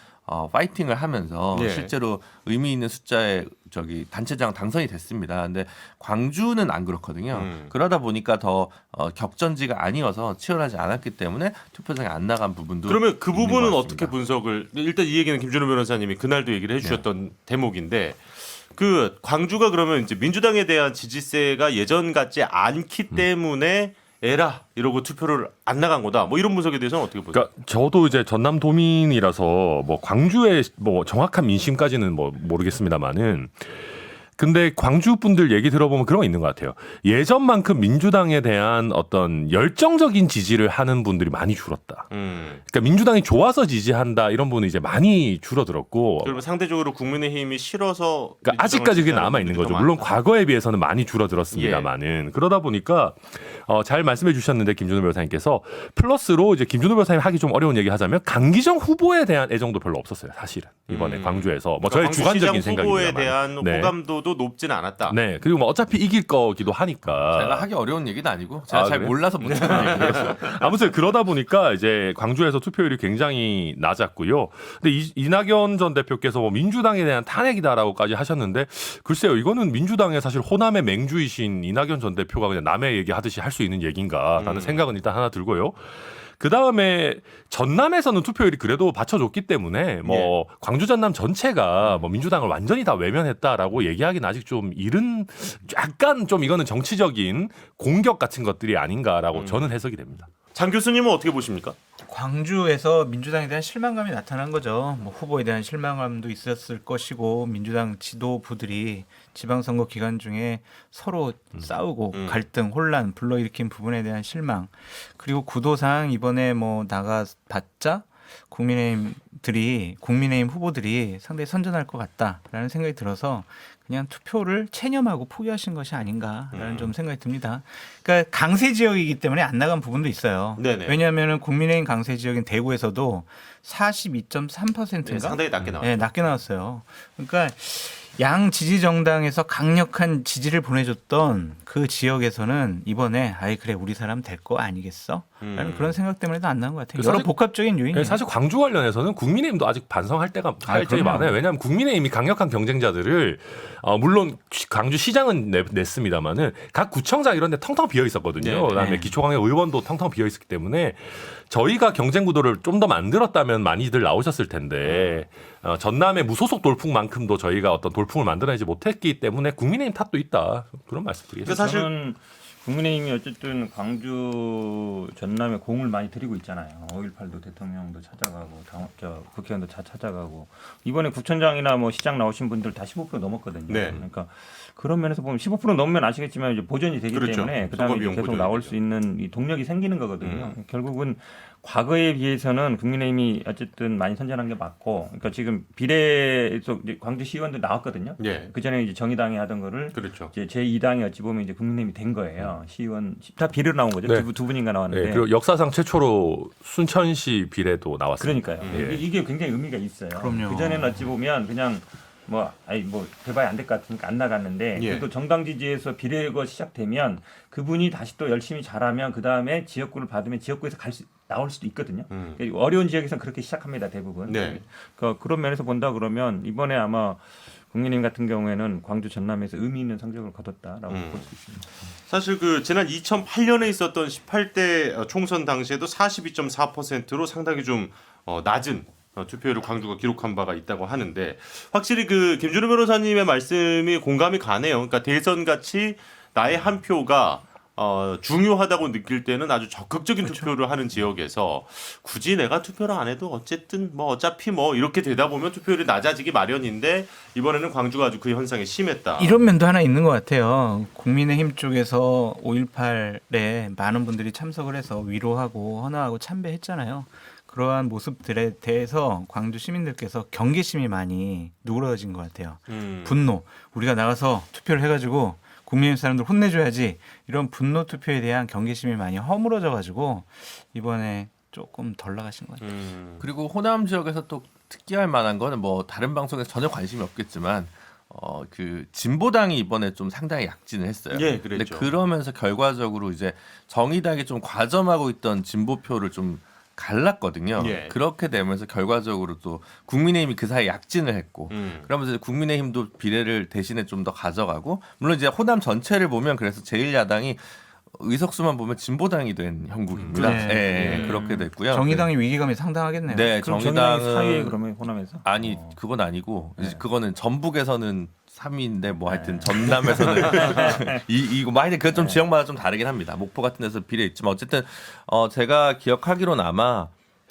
파이팅을 하면서 예. 실제로 의미 있는 숫자의 단체장 당선이 됐습니다. 근데 광주는 안 그렇거든요. 그러다 보니까 더 격전지가 아니어서 치열하지 않았기 때문에 투표장에 안 나간 부분도 그러면 그 있는 부분은 것 어떻게 같습니다. 분석을 일단 이 얘기는 김준우 변호사님이 그날도 얘기를 해주셨던 대목인데 그 광주가 그러면 이제 민주당에 대한 지지세가 예전 같지 않기 때문에 에라 이러고 투표를 안 나간 거다. 뭐 이런 분석에 대해서는 어떻게 보세요? 그러니까 저도 이제 전남 도민이라서 뭐 광주의 뭐 정확한 민심까지는 뭐 모르겠습니다만은 근데 광주 분들 얘기 들어보면 그런 거 있는 것 같아요. 예전만큼 민주당에 대한 어떤 열정적인 지지를 하는 분들이 많이 줄었다. 그러니까 민주당이 좋아서 지지한다 이런 분은 이제 많이 줄어들었고. 그러면 상대적으로 국민의힘이 싫어서 그러니까 아직까지 그게 남아 있는 거죠. 물론 과거에 비해서는 많이 줄어들었습니다만은 그러다 보니까 잘 말씀해 주셨는데 김준호 변호사님께서 플러스로 이제 김준호 변호사님 하기 좀 어려운 얘기 하자면 강기정 후보에 대한 애정도 별로 없었어요. 사실은 이번에 광주에서 뭐 저의 주관적인 생각입니다만. 후보에 대한 네. 호감도도 높지는 않았다. 네. 그리고 뭐 어차피 이길 거기도 하니까. 제가 하기 어려운 얘기는 아니고 제가 잘 그래요? 몰라서 못하는 얘기예요. 아무튼 그러다 보니까 이제 광주에서 투표율이 굉장히 낮았고요. 근데 이낙연 전 대표께서 뭐 민주당에 대한 탄핵이다라고까지 하셨는데 글쎄요, 이거는 민주당의 사실 호남의 맹주이신 이낙연 전 대표가 그냥 남의 얘기하듯이 할 수 있는 얘기인가라는 생각은 일단 하나 들고요. 그 다음에 전남에서는 투표율이 그래도 받쳐줬기 때문에 뭐 광주 전남 전체가 뭐 민주당을 완전히 다 외면했다라고 얘기하기는 아직 좀 이른 약간 좀 이거는 정치적인 공격 같은 것들이 아닌가라고 저는 해석이 됩니다. 장 교수님은 어떻게 보십니까? 광주에서 민주당에 대한 실망감이 나타난 거죠. 뭐 후보에 대한 실망감도 있었을 것이고 민주당 지도부들이 지방선거 기간 중에 서로 싸우고 갈등, 혼란 불러일으킨 부분에 대한 실망. 그리고 구도상 이번에 뭐 나가봤자 국민의힘 후보들이 상당히 선전할 것 같다라는 생각이 들어서 그냥 투표를 체념하고 포기하신 것이 아닌가라는 좀 생각이 듭니다. 그러니까 강세 지역이기 때문에 안 나간 부분도 있어요. 네네. 왜냐하면 국민의힘 강세 지역인 대구에서도 42.3%인가? 네, 상당히 낮게 나왔죠. 네, 낮게 나왔어요. 그러니까 양 지지 정당에서 강력한 지지를 보내줬던 그 지역에서는 이번에 아이 그래 우리 사람 될 거 아니겠어? 라는 그런 생각 때문에도 안 나온 것 같아요. 여러 사실- 복합적인 요인이에요. 사실 광주 관련해서는 국민의힘도 아직 반성할 때가 할 적이 그럼요. 많아요. 왜냐하면 국민의힘이 강력한 경쟁자들을 물론 광주시장은 냈습니다만은 각 구청장 이런 데 텅텅 비어 있었거든요. 네, 그다음에 네. 기초광역 의원도 텅텅 비어 있었기 때문에 저희가 경쟁 구도를 좀 더 만들었다면 많이들 나오셨을 텐데 전남의 무소속 돌풍만큼도 저희가 어떤 돌풍을 만들어내지 못했기 때문에 국민의힘 탓도 있다. 그런 말씀드리겠습니다. 사실- 저는 국민의힘이 어쨌든 광주 전남에 공을 많이 들이고 있잖아요. 5.18도 대통령도 찾아가고 국회의원도 다 찾아가고 이번에 구청장이나 뭐 시장 나오신 분들 다 15% 넘었거든요. 네. 그러니까 그런 면에서 보면 15% 넘으면 아시겠지만 이제 보전이 되기 그렇죠. 때문에 그다음에 선거비용 이제 계속 보전이 나올 되죠. 수 있는 이 동력이 생기는 거거든요. 결국은 과거에 비해서는 국민의힘이 어쨌든 많이 선전한 게 맞고, 그러니까 지금 비례에서 이제 광주 시의원들 나왔거든요. 예. 그 전에 이제 정의당이 하던 거를 그렇죠. 이제 제 2당이 어찌 보면 이제 국민의힘이 된 거예요. 시의원 다 비례로 나온 거죠. 네. 두 분인가 나왔는데. 네, 그리고 역사상 최초로 순천시 비례도 나왔습니다. 그러니까요. 예. 이게 굉장히 의미가 있어요. 그럼요. 그 전에는 어찌 보면 그냥 뭐 돼봐야 안 될 것 같으니까 안 나갔는데 예. 그래도 정당 지지에서 비례가 시작되면 그분이 다시 또 열심히 잘하면 그 다음에 지역구를 받으면 지역구에서 나올 수도 있거든요. 그러니까 어려운 지역에서는 그렇게 시작합니다 대부분. 네. 그러니까 그런 면에서 본다 그러면 이번에 아마 국민의힘 같은 경우에는 광주 전남에서 의미 있는 성적을 거뒀다라고 볼 수 있습니다. 사실 그 지난 2008년에 있었던 18대 총선 당시에도 42.4%로 상당히 좀 낮은 투표율을 광주가 기록한 바가 있다고 하는데 확실히 그 김준우 변호사님의 말씀이 공감이 가네요. 그러니까 대선 같이 나의 한 표가 중요하다고 느낄 때는 아주 적극적인 투표를 하는 지역에서 굳이 내가 투표를 안 해도 어쨌든 뭐 어차피 뭐 이렇게 되다 보면 투표율이 낮아지기 마련인데 이번에는 광주가 아주 그 현상이 심했다. 이런 면도 하나 있는 것 같아요. 국민의힘 쪽에서 5.18에 많은 분들이 참석을 해서 위로하고 헌화하고 참배했잖아요. 그러한 모습들에 대해서 광주 시민들께서 경계심이 많이 누그러진 것 같아요. 분노. 우리가 나가서 투표를 해가지고 국민의힘 사람들 혼내줘야지 이런 분노 투표에 대한 경계심이 많이 허물어져가지고 이번에 조금 덜 나가신 것 같아요. 그리고 호남 지역에서 또 특이할 만한 거는 뭐 다른 방송에서 전혀 관심이 없겠지만 그 진보당이 이번에 좀 상당히 약진을 했어요. 예, 근데 그랬죠. 그러면서 결과적으로 이제 정의당이 좀 과점하고 있던 진보표를 좀 갈랐거든요. 예. 그렇게 되면서 결과적으로 또 국민의힘이 그 사이에 약진을 했고 그러면서 이제 국민의힘도 비례를 대신에 좀 더 가져가고 물론 이제 호남 전체를 보면 그래서 제1야당이 의석수만 보면 진보당이 된 형국입니다. 네. 예, 그렇게 됐고요. 정의당의 위기감이 상당하겠네요. 네, 그럼 정의당은 정의당이 사이에 그러면 호남에서 아니 그건 아니고 이제 네. 그거는 전북에서는 3위인데 뭐 하여튼 전남에서는 이거 뭐 하여튼 그건 좀 지역마다 좀 다르긴 합니다. 목포 같은 데서 비례 있지만 어쨌든 제가 기억하기로는 아마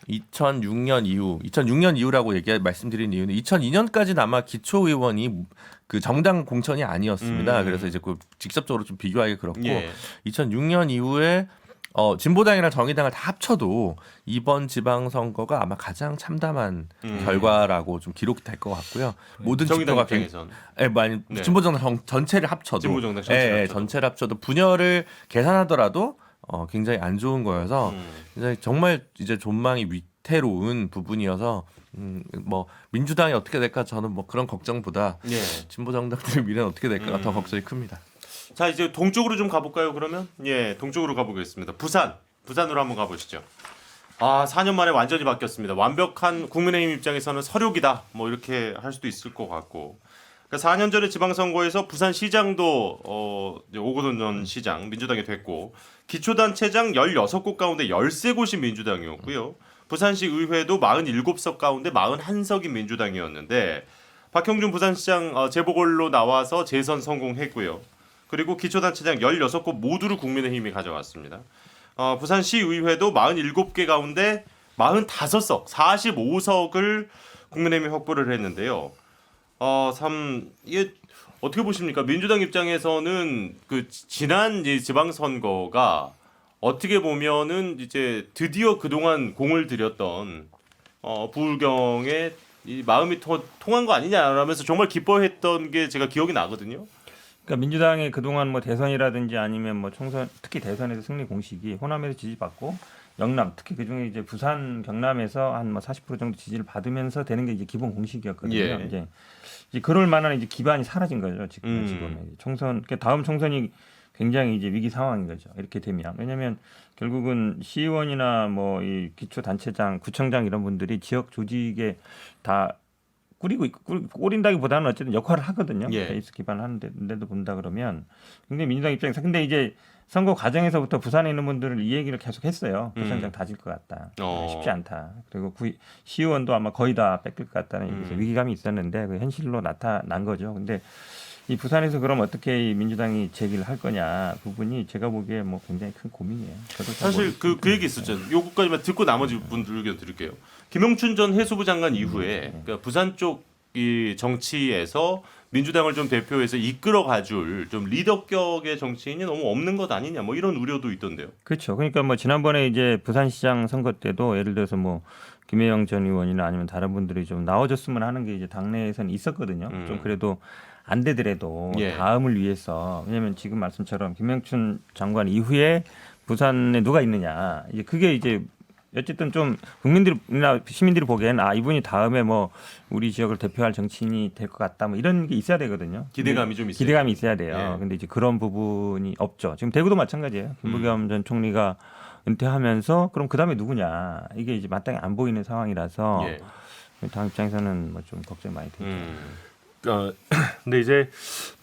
2006년 이후라고 말씀드린 이유는 2002년까지는 아마 기초의원이 그 정당 공천이 아니었습니다. 그래서 이제 그 직접적으로 좀 비교하기 그렇고 예. 2006년 이후에 진보당이랑 정의당을 다 합쳐도 이번 지방선거가 아마 가장 참담한 결과라고 좀 기록이 될 것 같고요. 모든 정의당 지표가 입장에선 많이 네. 진보정당 전체를 합쳐도 진보정당 전체를 합쳐도. 전체를 합쳐도 분열을 계산하더라도 굉장히 안 좋은 거여서 굉장히 정말 이제 전망이 위태로운 부분이어서 뭐 민주당이 어떻게 될까 저는 뭐 그런 걱정보다 예. 진보정당들의 미래는 어떻게 될까 더 걱정이 큽니다. 자 이제 동쪽으로 좀 가볼까요? 그러면 예 동쪽으로 가보겠습니다. 부산으로 한번 가보시죠. 4년 만에 완전히 바뀌었습니다. 완벽한 국민의힘 입장에서는 서륙이다. 뭐 이렇게 할 수도 있을 것 같고. 그러니까 4년 전에 지방선거에서 부산시장도 오거돈 전 시장 민주당이 됐고 기초단체장 16곳 가운데 13곳이 민주당이었고요. 부산시 의회도 47석 가운데 41석이 민주당이었는데 박형준 부산시장 재보궐로 나와서 재선 성공했고요. 그리고 기초단체장 16곳 모두를 국민의힘이 가져갔습니다. 부산시의회도 47개 가운데 45석, 45석을 국민의힘이 확보를 했는데요. 참 이게 어떻게 보십니까? 민주당 입장에서는 그 지난 이제 지방선거가 어떻게 보면은 이제 드디어 그동안 공을 들였던 부울경의 이 마음이 통한 거 아니냐라면서 정말 기뻐했던 게 제가 기억이 나거든요. 그러니까 민주당이 그동안 뭐 대선이라든지 아니면 뭐 총선, 특히 대선에서 승리 공식이 호남에서 지지받고 영남, 특히 그중에 이제 부산, 경남에서 한 뭐 40% 정도 지지를 받으면서 되는 게 이제 기본 공식이었거든요. 예. 이제 그럴 만한 이제 기반이 사라진 거죠. 지금 총선, 그러니까 다음 총선이 굉장히 이제 위기 상황인 거죠. 이렇게 되면. 왜냐하면 결국은 시의원이나 뭐 이 기초단체장, 구청장 이런 분들이 지역 조직에 다 꾸린다기보다는 어쨌든 역할을 하거든요. 예. 베이스 기반을 하는데도 본다 그러면 굉장히 민주당 입장에서 근데 이제 선거 과정에서부터 부산에 있는 분들은 이 얘기를 계속 했어요. 부산장 다질 것 같다. 쉽지 않다. 그리고 시의원도 아마 거의 다 뺏길 것 같다는 얘기에서 위기감이 있었는데 그 현실로 나타난 거죠. 근데 이 부산에서 그럼 어떻게 이 민주당이 제기를 할 거냐 부분이 제가 보기에 뭐 굉장히 큰 고민이에요. 저도 잘 사실 그 얘기 있었죠. 요거까지만 듣고 나머지 분들 의견 드릴게요. 김영춘 전 해수부 장관 이후에 그러니까 부산 쪽 이 정치에서 민주당을 좀 대표해서 이끌어 가줄 좀 리더격의 정치인이 너무 없는 것 아니냐 뭐 이런 우려도 있던데요. 그렇죠. 그러니까 뭐 지난번에 이제 부산시장 선거 때도 예를 들어서 뭐 김혜영 전 의원이나 아니면 다른 분들이 좀 나와줬으면 하는 게 이제 당내에서는 있었거든요. 좀 그래도 안 되더라도 예. 다음을 위해서 왜냐하면 지금 말씀처럼 김영춘 장관 이후에 부산에 누가 있느냐 이제 그게 이제 어쨌든 좀 국민들이나 시민들이 보기에는 이분이 다음에 뭐 우리 지역을 대표할 정치인이 될 것 같다 뭐 이런 게 있어야 되거든요. 기대감이 좀 있어요. 기대감이 있어야 돼요. 예. 근데 이제 그런 부분이 없죠. 지금 대구도 마찬가지예요. 김부겸 전 총리가 은퇴하면서 그럼 그다음에 누구냐 이게 이제 마땅히 안 보이는 상황이라서 예. 당 입장에서는 뭐 좀 걱정 많이 되죠. 근데 이제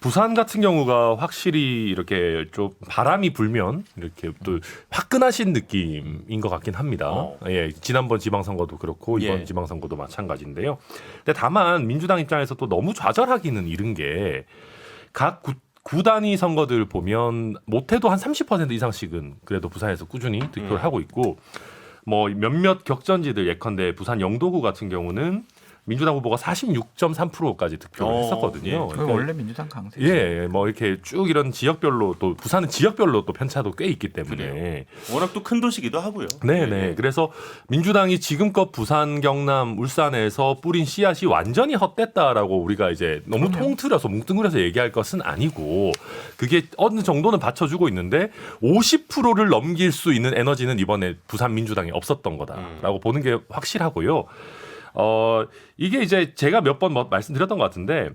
부산 같은 경우가 확실히 이렇게 좀 바람이 불면 이렇게 또 화끈하신 느낌인 것 같긴 합니다. 예, 지난번 지방선거도 그렇고 이번 예. 지방선거도 마찬가지인데요. 근데 다만 민주당 입장에서 또 너무 좌절하기는 이른 게 각 구 단위 선거들 보면 못해도 한 30% 이상씩은 그래도 부산에서 꾸준히 득표를 하고 있고 뭐 몇몇 격전지들 예컨대 부산 영도구 같은 경우는 민주당 후보가 46.3%까지 득표를 했었거든요. 그게 원래 민주당 강세죠. 예, 뭐 이렇게 쭉 이런 지역별로 또 부산은 지역별로 또 편차도 꽤 있기 때문에 워낙 또 큰 도시기도 하고요. 네네. 예. 그래서 민주당이 지금껏 부산, 경남, 울산에서 뿌린 씨앗이 완전히 헛됐다라고 우리가 이제 너무 통틀어서 뭉뚱그려서 얘기할 것은 아니고 그게 어느 정도는 받쳐주고 있는데 50%를 넘길 수 있는 에너지는 이번에 부산 민주당이 없었던 거다라고 보는 게 확실하고요. 이게 이제 제가 몇 번 말씀드렸던 것 같은데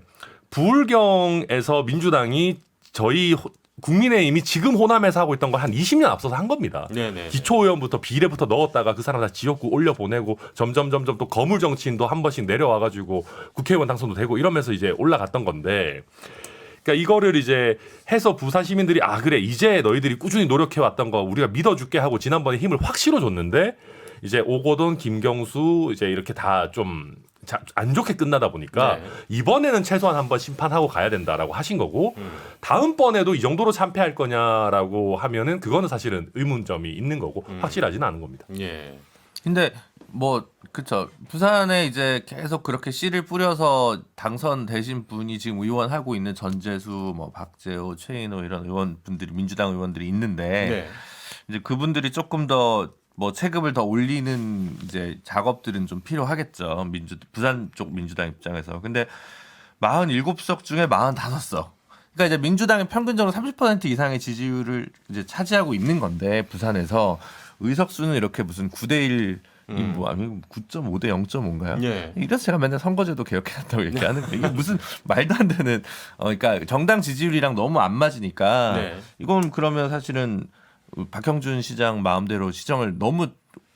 부울경에서 민주당이 저희 국민의힘이 지금 호남에서 하고 있던 걸 한 20년 앞서서 한 겁니다. 네네. 기초의원부터 비례부터 넣었다가 그 사람 다 지역구 올려보내고 점점 또 거물 정치인도 한 번씩 내려와가지고 국회의원 당선도 되고 이러면서 이제 올라갔던 건데 그러니까 이거를 이제 해서 부산 시민들이 그래 이제 너희들이 꾸준히 노력해왔던 거 우리가 믿어줄게 하고 지난번에 힘을 확 실어줬는데 이제 오거돈, 김경수 이제 이렇게 다 좀 안 좋게 끝나다 보니까 네. 이번에는 최소한 한번 심판하고 가야 된다라고 하신 거고 다음번에도 이 정도로 참패할 거냐라고 하면은 그거는 사실은 의문점이 있는 거고 확실하지는 않은 겁니다. 예. 근데 뭐 그쵸 부산에 이제 계속 그렇게 씨를 뿌려서 당선되신 분이 지금 의원 하고 있는 전재수, 뭐 박재호, 최인호 이런 의원분들이 민주당 의원들이 있는데 네. 이제 그분들이 조금 더 뭐 체급을 더 올리는 이제 작업들은 좀 필요하겠죠. 부산 쪽 민주당 입장에서. 근데 47석 중에 45석. 그러니까 이제 민주당이 평균적으로 30% 이상의 지지율을 이제 차지하고 있는 건데 부산에서 의석수는 이렇게 무슨 9대1 뭐 아니면 9.5대 0.5인가요? 예. 이래서 제가 맨날 선거제도 개혁해놨다고 얘기하는 거예요. 이게 무슨 말도 안 되는 그러니까 정당 지지율이랑 너무 안 맞으니까 네. 이건 그러면 사실은 박형준 시장 마음대로 시정을 너무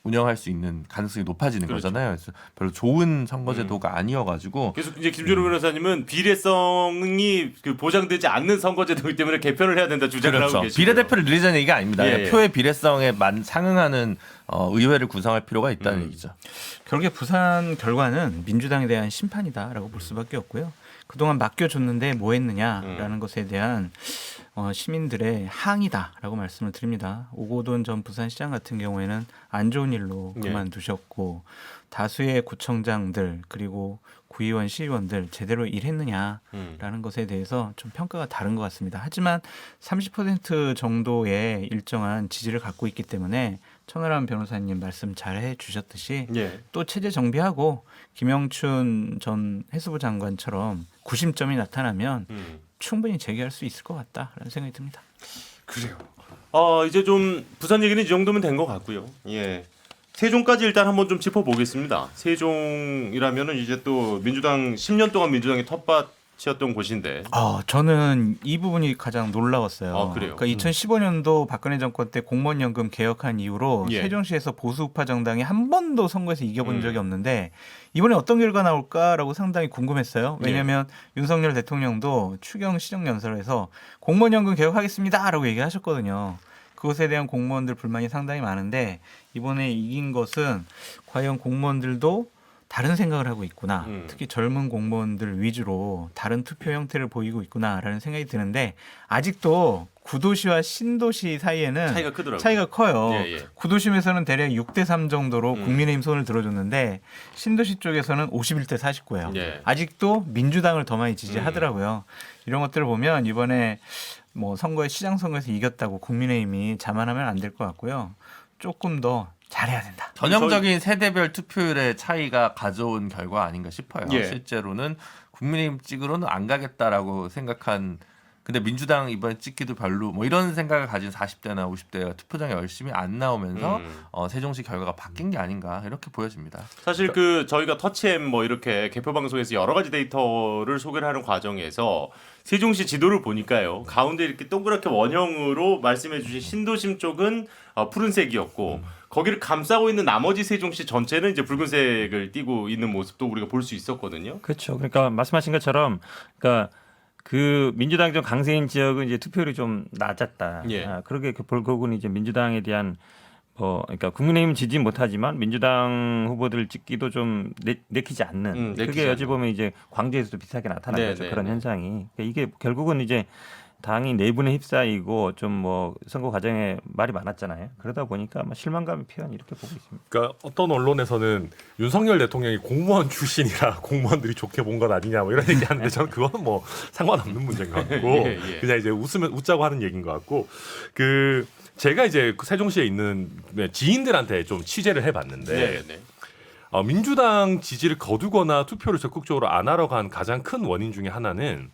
운영할 수 있는 가능성이 높아지는 그렇죠. 거잖아요. 그래서 별로 좋은 선거제도가 아니어가지고 계속 이제 김준호 변호사님은 비례성이 그 보장되지 않는 선거제도이기 때문에 개편을 해야 된다 주장을 하고 계시죠. 비례대표를 늘리자는 얘기가 아닙니다. 예, 예. 표의 비례성에 상응하는 의회를 구성할 필요가 있다는 얘기죠. 결국에 부산 결과는 민주당에 대한 심판이다라고 볼 수밖에 없고요. 그동안 맡겨줬는데 뭐 했느냐라는 것에 대한 시민들의 항의다라고 말씀을 드립니다. 오고돈 전 부산시장 같은 경우에는 안 좋은 일로 예. 그만두셨고 다수의 구청장들 그리고 구의원, 시의원들 제대로 일했느냐라는 것에 대해서 좀 평가가 다른 것 같습니다. 하지만 30% 정도의 일정한 지지를 갖고 있기 때문에 천하람 변호사님 말씀 잘 해주셨듯이 예. 또 체제 정비하고 김영춘 전 해수부 장관처럼 구심점이 나타나면 충분히 재개할 수 있을 것 같다라는 생각이 듭니다. 그래요. 이제 좀 부산 얘기는 이 정도면 된 것 같고요. 예. 세종까지 일단 한번 좀 짚어보겠습니다. 세종이라면은 이제 또 민주당 10년 동안 민주당의 텃밭이었던 곳인데. 저는 이 부분이 가장 놀라웠어요. 그래요? 그러니까 2015년도 박근혜 정권 때 공무원연금 개혁한 이후로 예. 세종시에서 보수우파 정당이 한 번도 선거에서 이겨본 음. 적이 없는데 이번에 어떤 결과 나올까라고 상당히 궁금했어요. 왜냐하면 윤석열 대통령도 추경 시정연설에서 공무원연금 개혁하겠습니다라고 얘기하셨거든요. 그것에 대한 공무원들 불만이 상당히 많은데 이번에 이긴 것은 과연 공무원들도 다른 생각을 하고 있구나. 특히 젊은 공무원들 위주로 다른 투표 형태를 보이고 있구나라는 생각이 드는데 아직도 구도시와 신도시 사이에는 차이가 크더라고요. 차이가 커요. 예. 구도심에서는 대략 6대3 정도로 국민의힘 손을 들어줬는데 신도시 쪽에서는 51대 49예요. 예. 아직도 민주당을 더 많이 지지하더라고요. 이런 것들을 보면 이번에 뭐 선거에 시장 선거에서 이겼다고 국민의힘이 자만하면 안 될 것 같고요. 조금 더 잘해야 된다. 전형적인 세대별 투표율의 차이가 가져온 결과 아닌가 싶어요. 예. 실제로는 국민의힘 찍으로는 안 가겠다라고 생각한 근데 민주당 이번에 찍기도 별로 뭐 이런 생각을 가진 40대나 50대가 투표장에 열심히 안 나오면서 세종시 결과가 바뀐 게 아닌가 이렇게 보여집니다. 사실 그 저희가 터치엠 뭐 이렇게 개표 방송에서 여러 가지 데이터를 소개를 하는 과정에서 세종시 지도를 보니까요. 가운데 이렇게 동그랗게 원형으로 말씀해 주신 신도심 쪽은 푸른색이었고 거기를 감싸고 있는 나머지 세종시 전체는 이제 붉은색을 띠고 있는 모습도 우리가 볼 수 있었거든요. 그렇죠. 그러니까 말씀하신 것처럼 그러니까 그 민주당 좀 강세인 지역은 이제 투표율이 좀 낮았다. 예. 그러게 결국은 이제 민주당에 대한 그러니까 국민의힘 지지 못하지만 민주당 후보들 찍기도 좀 내키지 않는. 내키지 그게 어찌 않는. 보면 이제 광주에서도 비슷하게 나타난 네, 거죠. 네, 그런 네. 현상이. 그러니까 이게 결국은 이제 당이 내분에 휩싸이고 좀 뭐 선거 과정에 말이 많았잖아요. 그러다 보니까 아마 실망감의 표현 이렇게 보고 있습니다. 그러니까 어떤 언론에서는 윤석열 대통령이 공무원 출신이라 공무원들이 좋게 본 건 아니냐 뭐 이런 얘기하는데 저는 그거는 뭐 상관없는 문제인 것 같고 예. 그냥 이제 웃자고 하는 얘기인 것 같고 그 제가 이제 세종시에 있는 지인들한테 좀 취재를 해봤는데 네. 민주당 지지를 거두거나 투표를 적극적으로 안 하러 간 가장 큰 원인 중에 하나는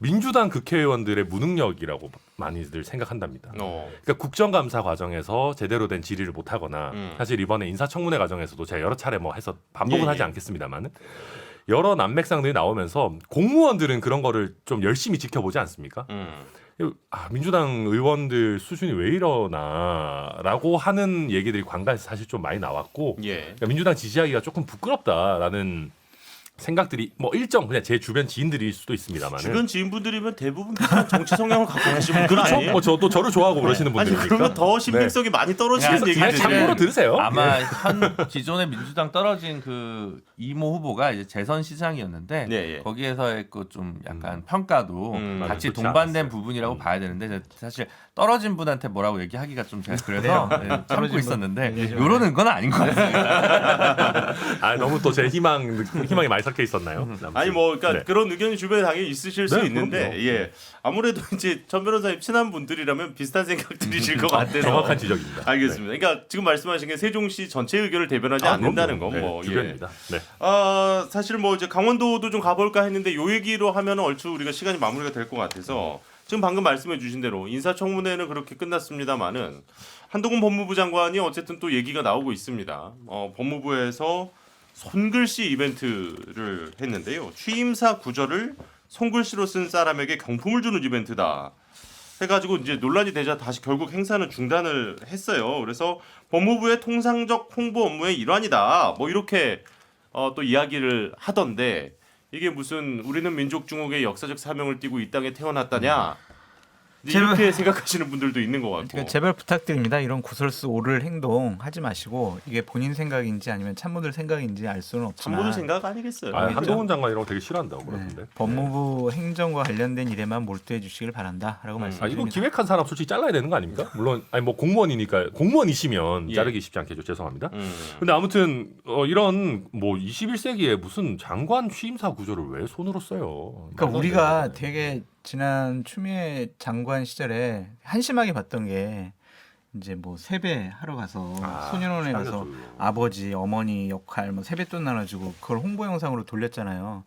민주당 국회의원들의 무능력이라고 많이들 생각한답니다. 그러니까 국정감사 과정에서 제대로 된 질의를 못하거나 사실 이번에 인사청문회 과정에서도 제가 여러 차례 뭐 해서 반복은 하지 않겠습니다만은 여러 난맥상들이 나오면서 공무원들은 그런 거를 좀 열심히 지켜보지 않습니까? 민주당 의원들 수준이 왜 이러나라고 하는 얘기들이 관가에서 사실 좀 많이 나왔고 그러니까 민주당 지지하기가 조금 부끄럽다라는 생각들이 뭐 일정 그냥 제 주변 지인들일 수도 있습니다만 주변 지인분들이면 대부분 비슷한 정치 성향을 갖고 계신 분들 아니에요? 저도 저를 좋아하고 그러시는 아니 분들이니까. 그러면 더 신빙성이 많이 떨어지는 그냥 얘기들이 참고로 들으세요. 아마 현 기존의 민주당 떨어진 그 이모 후보가 이제 재선 시장이었는데 네, 예. 거기에서의 그 좀 약간 평가도 같이 좋지 동반된 않았어요. 부분이라고 봐야 되는데 사실 떨어진 분한테 뭐라고 얘기하기가 좀 제가 그래서 참고 있었는데 이러는 건 아닌 것 같습니다. 너무 또 제 희망이 많이 섞여 있었나요? 아니 뭐 그러니까 네. 그런 의견이 주변에 당연히 있으실 수 네, 있는데 그럼요. 예 아무래도 이제 전 변호사님 친한 분들이라면 비슷한 생각들이실 것 같아서 정확한 지적입니다. 알겠습니다. 그러니까 지금 말씀하신 게 세종시 전체 의견을 대변하지 네. 않는다는 건 그럼요. 뭐 네, 주변입니다. 네. 사실 뭐 이제 강원도도 좀 가볼까 했는데 요 얘기로 하면은 얼추 우리가 시간이 마무리가 될 것 같아서 지금 방금 말씀해주신 대로 인사청문회는 그렇게 끝났습니다만은 한동훈 법무부 장관이 어쨌든 또 얘기가 나오고 있습니다. 법무부에서 손글씨 이벤트를 했는데요. 취임사 구절을 손글씨로 쓴 사람에게 경품을 주는 이벤트다. 해가지고 이제 논란이 되자 다시 결국 행사는 중단을 했어요. 그래서 법무부의 통상적 홍보 업무의 일환이다. 뭐 이렇게 또 이야기를 하던데 이게 무슨 우리는 민족 중흥의 역사적 사명을 띠고 이 땅에 태어났다냐? 이제 이렇게 생각하시는 분들도 있는 것 같고. 그러니까 제발 부탁드립니다. 이런 구설수 오를 행동 하지 마시고 이게 본인 생각인지 아니면 참모들 생각인지 알 수는 없지만 참모들 생각 아니겠어요. 아, 한동훈 장관 이런 거 되게 싫어한다고 그러던데. 법무부 행정과 관련된 일에만 몰두해 주시길 바란다라고 아, 말씀드립니다. 이거 기획한 사람 솔직히 잘라야 되는 거 아닙니까? 물론 아니 뭐 공무원이니까 공무원이시면 예. 자르기 쉽지 않겠죠. 죄송합니다. 근데 아무튼 이런 뭐 21세기에 무슨 장관 취임사 구조를 왜 손으로 써요? 그러니까 말도 안 우리가 되는 되게 지난 추미애 장관 시절에 한심하게 봤던 게 이제 뭐 세배 하러 가서 소년원에 가서 알려줘요. 아버지, 어머니 역할 뭐 세뱃돈 나눠주고 그걸 홍보 영상으로 돌렸잖아요.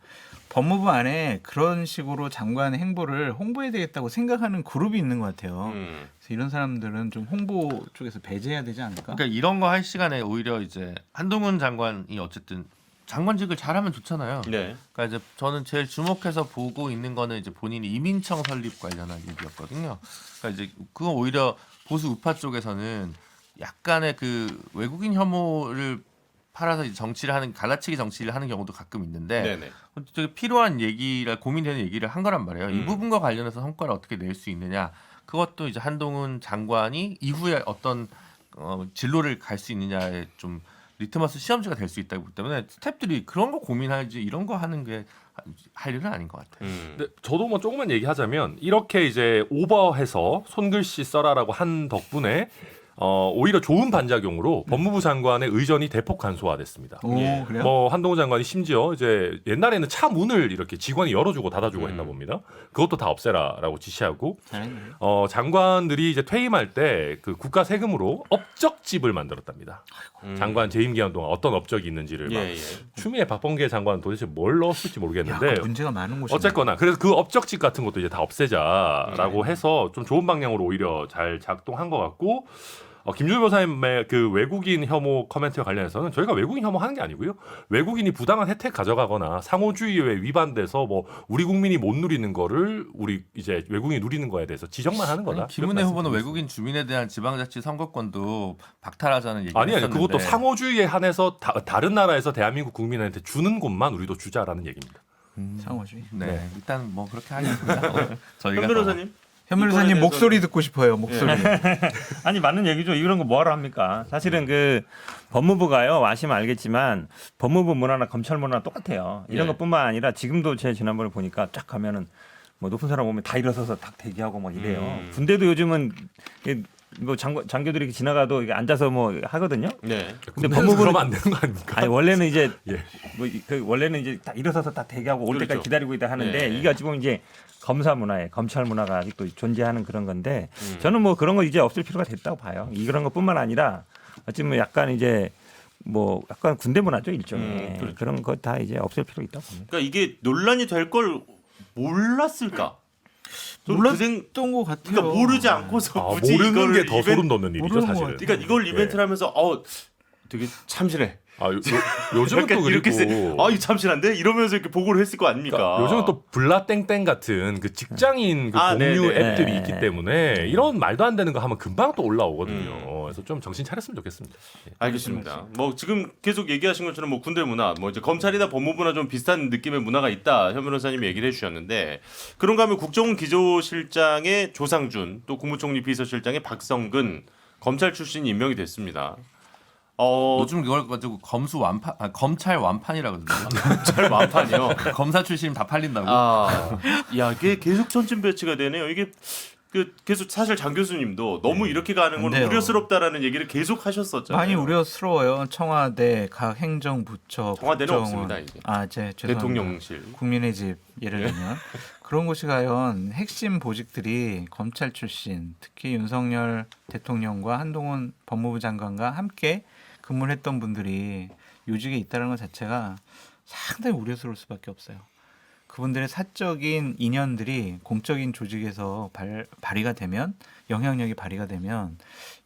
법무부 안에 그런 식으로 장관 행보를 홍보해야 되겠다고 생각하는 그룹이 있는 것 같아요. 그래서 이런 사람들은 좀 홍보 쪽에서 배제해야 되지 않을까? 그러니까 이런 거 할 시간에 오히려 이제 한동훈 장관이 어쨌든 장관직을 잘하면 좋잖아요. 네. 그러니까 이제 저는 제일 주목해서 보고 있는 거는 이제 본인이 이민청 설립 관련한 얘기였거든요. 그러니까 이제 그거 오히려 보수 우파 쪽에서는 약간의 그 외국인 혐오를 팔아서 이제 정치를 하는 갈라치기 정치를 하는 경우도 가끔 있는데 네네. 되게 필요한 얘기를 고민되는 얘기를 한 거란 말이에요. 이 부분과 관련해서 성과를 어떻게 낼 수 있느냐. 그것도 이제 한동훈 장관이 이후에 어떤 진로를 갈 수 있느냐에 좀 리트머스 시험지가 될 수 있다고 보기 때문에 스태프들이 그런 거 고민하지 이런 거 하는 게 할 일은 아닌 것 같아요. 근데 저도 뭐 조금만 얘기하자면 이렇게 이제 오버해서 손글씨 써라라고 한 덕분에 오히려 좋은 반작용으로 법무부 장관의 의전이 대폭 간소화됐습니다. 오, 예. 그래요? 뭐 한동훈 장관이 심지어 이제 옛날에는 차 문을 이렇게 직원이 열어주고 닫아주고 했나 봅니다. 그것도 다 없애라라고 지시하고 잘했네요. 장관들이 이제 퇴임할 때 그 국가 세금으로 업적집을 만들었답니다. 장관 재임 기간 동안 어떤 업적이 있는지를 막 예. 추미애 박범계 장관은 도대체 뭘 넣었을지 야, 모르겠는데 그 문제가 많은 곳이네. 어쨌거나 그래서 그 업적집 같은 것도 이제 다 없애자라고 해서 좀 좋은 방향으로 오히려 잘 작동한 것 같고 김준일 변호사님의 그 외국인 혐오 커멘트와 관련해서는 저희가 외국인 혐오하는 게 아니고요. 외국인이 부당한 혜택 가져가거나 상호주의에 위반돼서 뭐 우리 국민이 못 누리는 거를 우리 이제 외국인이 누리는 거에 대해서 지적만 하는 거다. 김은혜 이런 후보는 말씀드리겠습니다. 외국인 주민에 대한 지방자치 선거권도 박탈하자는 얘기를 아니 했었는데 그것도 상호주의에 한해서 다른 나라에서 대한민국 국민한테 주는 것만 우리도 주자라는 얘기입니다. 상호주의. 네, 일단 뭐 그렇게 하겠습니다. 저희가 현 변호사님. 현 변호사님 목소리 듣고 싶어요. 목소리. 아니 맞는 얘기죠. 이런 거 뭐하러 합니까? 사실은 그 법무부가요. 아시면 알겠지만 법무부 문화나 검찰 문화나 똑같아요. 이런 네. 것뿐만 아니라 지금도 제 지난번에 보니까 쫙 가면은 뭐 높은 사람 오면 다 일어서서 딱 대기하고 막 이래요. 군대도 요즘은 뭐 장교들이 지나가도 이렇게 앉아서 뭐 하거든요. 네. 근데 법무부는 법무부는 그러면 안 되는 거 아닙니까? 아니 원래는 이제 예. 원래는 이제 딱 일어서서 딱 대기하고 올 그렇죠. 때까지 기다리고 있다 하는데 네. 이게 지금 이제 검사 문화에 검찰 문화가 아직도 존재하는 그런 건데 저는 뭐 그런 거 이제 없을 필요가 됐다고 봐요. 이런 것뿐만 아니라 어찌보면 약간 이제 뭐 약간 군대 문화죠 일종의 그렇죠. 그런 거 다 이제 없을 필요가 있다고 봅니다. 그러니까 이게 논란이 될 걸 몰랐을까? 몰랐던 것 같아요. 그러니까 모르지 않고서 굳이 모르는 이거를 게 더 소름 돋는 일이죠 모르는 것 사실은. 그러니까 이걸 이벤트를 하면서 되게 참신해. 요즘은 약간 또 이렇게 그리고 이거 참신한데 이러면서 이렇게 보고를 했을 거 아닙니까? 그러니까 요즘은 또 블라땡땡 같은 그 직장인 그 공유 네네. 앱들이 네. 있기 때문에 이런 말도 안 되는 거 하면 금방 또 올라오거든요. 그래서 좀 정신 차렸으면 좋겠습니다. 예. 알겠습니다. 뭐 지금 계속 얘기하신 것처럼 뭐 군대 문화, 뭐 이제 검찰이나 법무부나 좀 비슷한 느낌의 문화가 있다. 현 변호사님이 얘기를 해주셨는데 그런가 하면 국정원 기조실장의 조상준, 또 국무총리 비서실장의 박성근 검찰 출신이 임명이 됐습니다. 요즘 이걸 가지고 검찰 완판이라고 그러거든요. 검찰 완판이요. 검사 출신 다 팔린다고. 야, 이게 계속 전진 배치가 되네요. 이게 계속 사실 장 교수님도 너무 이렇게 가는 건 안 돼요. 우려스럽다라는 얘기를 계속 하셨었잖아요. 많이 우려스러워요. 청와대, 각 행정부처, 청와대는 국정원. 없습니다, 이제. 죄송합니다. 대통령실. 국민의 집 예를 들면 그런 곳이 과연 핵심 보직들이 검찰 출신, 특히 윤석열 대통령과 한동훈 법무부 장관과 함께 근무를 했던 분들이 요직에 있다는 것 자체가 상당히 우려스러울 수밖에 없어요. 그분들의 사적인 인연들이 공적인 조직에서 발휘가 되면 영향력이 발휘가 되면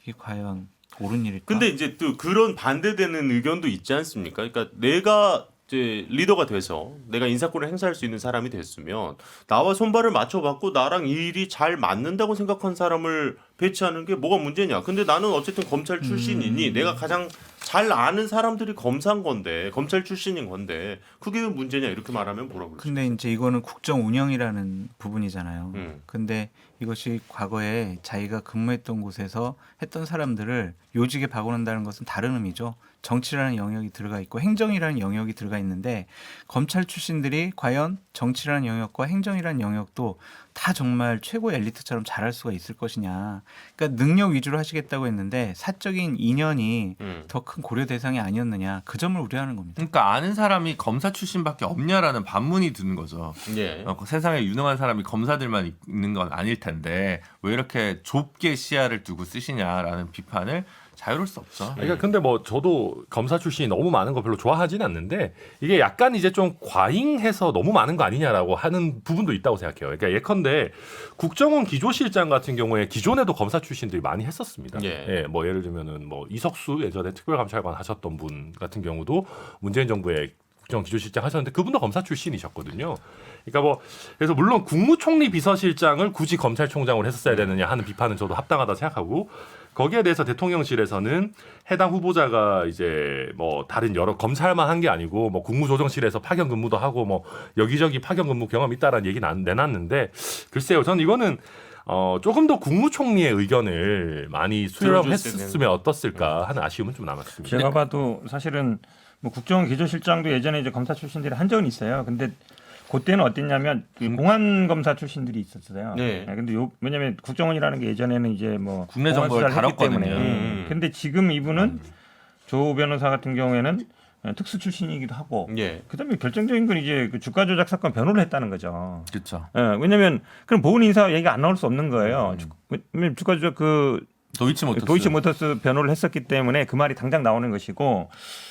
이게 과연 옳은 일일까? 근데 이제 또 그런 반대되는 의견도 있지 않습니까? 그러니까 내가 이제 리더가 돼서 내가 인사권을 행사할 수 있는 사람이 됐으면 나와 손발을 맞춰봤고 나랑 일이 잘 맞는다고 생각한 사람을 배치하는 게 뭐가 문제냐? 근데 나는 어쨌든 검찰 출신이니 내가 가장 잘 아는 사람들이 검사한 건데 검찰 출신인 건데 그게 왜 문제냐 이렇게 말하면 뭐라고 그러죠? 근데 이제 이거는 국정 운영이라는 부분이잖아요. 음. 근데 이것이 과거에 자기가 근무했던 곳에서 했던 사람들을 요직에 바꾸는다는 것은 다른 의미죠. 정치라는 영역이 들어가 있고 행정이라는 영역이 들어가 있는데 검찰 출신들이 과연 정치라는 영역과 행정이라는 영역도 다 정말 최고의 엘리트처럼 잘할 수가 있을 것이냐. 그러니까 능력 위주로 하시겠다고 했는데 사적인 인연이 더 큰 고려 대상이 아니었느냐. 그 점을 우려하는 겁니다. 그러니까 아는 사람이 검사 출신밖에 없냐라는 반문이 드는 거죠. 예. 세상에 유능한 사람이 검사들만 있는 건 아닐 텐데 왜 이렇게 좁게 시야를 두고 쓰시냐라는 비판을 자유로울 수 없죠. 그러니까 근데 뭐 저도 검사 출신이 너무 많은 거 별로 좋아하진 않는데 이게 약간 이제 좀 과잉해서 너무 많은 거 아니냐라고 하는 부분도 있다고 생각해요. 그러니까 예컨대 국정원 기조실장 같은 경우에 기존에도 검사 출신들이 많이 했었습니다. 예. 뭐 예를 들면은 뭐 이석수 예전에 특별감찰관 하셨던 분 같은 경우도 문재인 정부의 국정원 기조실장 하셨는데 그분도 검사 출신이셨거든요. 그러니까 뭐 그래서 물론 국무총리 비서실장을 굳이 검찰총장으로 했었어야 되느냐 하는 비판은 저도 합당하다 생각하고 거기에 대해서 대통령실에서는 해당 후보자가 이제 뭐 다른 여러 검찰만 한 게 아니고 뭐 국무조정실에서 파견 근무도 하고 뭐 여기저기 파견 근무 경험이 있다라는 얘기는 내놨는데 글쎄요, 저는 이거는 조금 더 국무총리의 의견을 많이 수렴했으면 어떻을까 하는 아쉬움은 좀 남았습니다. 제가 봐도 사실은 뭐 국정원 기조실장도 예전에 이제 검사 출신들이 한 적은 있어요. 근데 그때는 어땠냐면 공안 검사 출신들이 있었어요. 네. 근데 왜냐하면 국정원이라는 게 예전에는 이제 뭐 국내 공안 정보를 수사를 했기 다뤘거든요. 때문에. 근데 지금 이분은 조 변호사 같은 경우에는 특수 출신이기도 하고. 예. 그다음에 결정적인 건 이제 그 주가 조작 사건 변호를 했다는 거죠. 그렇죠. 왜냐하면 그럼 보훈 인사 얘기가 안 나올 수 없는 거예요. 왜냐면 주가 조작 도이치모터스 변호를 했었기 때문에 그 말이 당장 나오는 것이고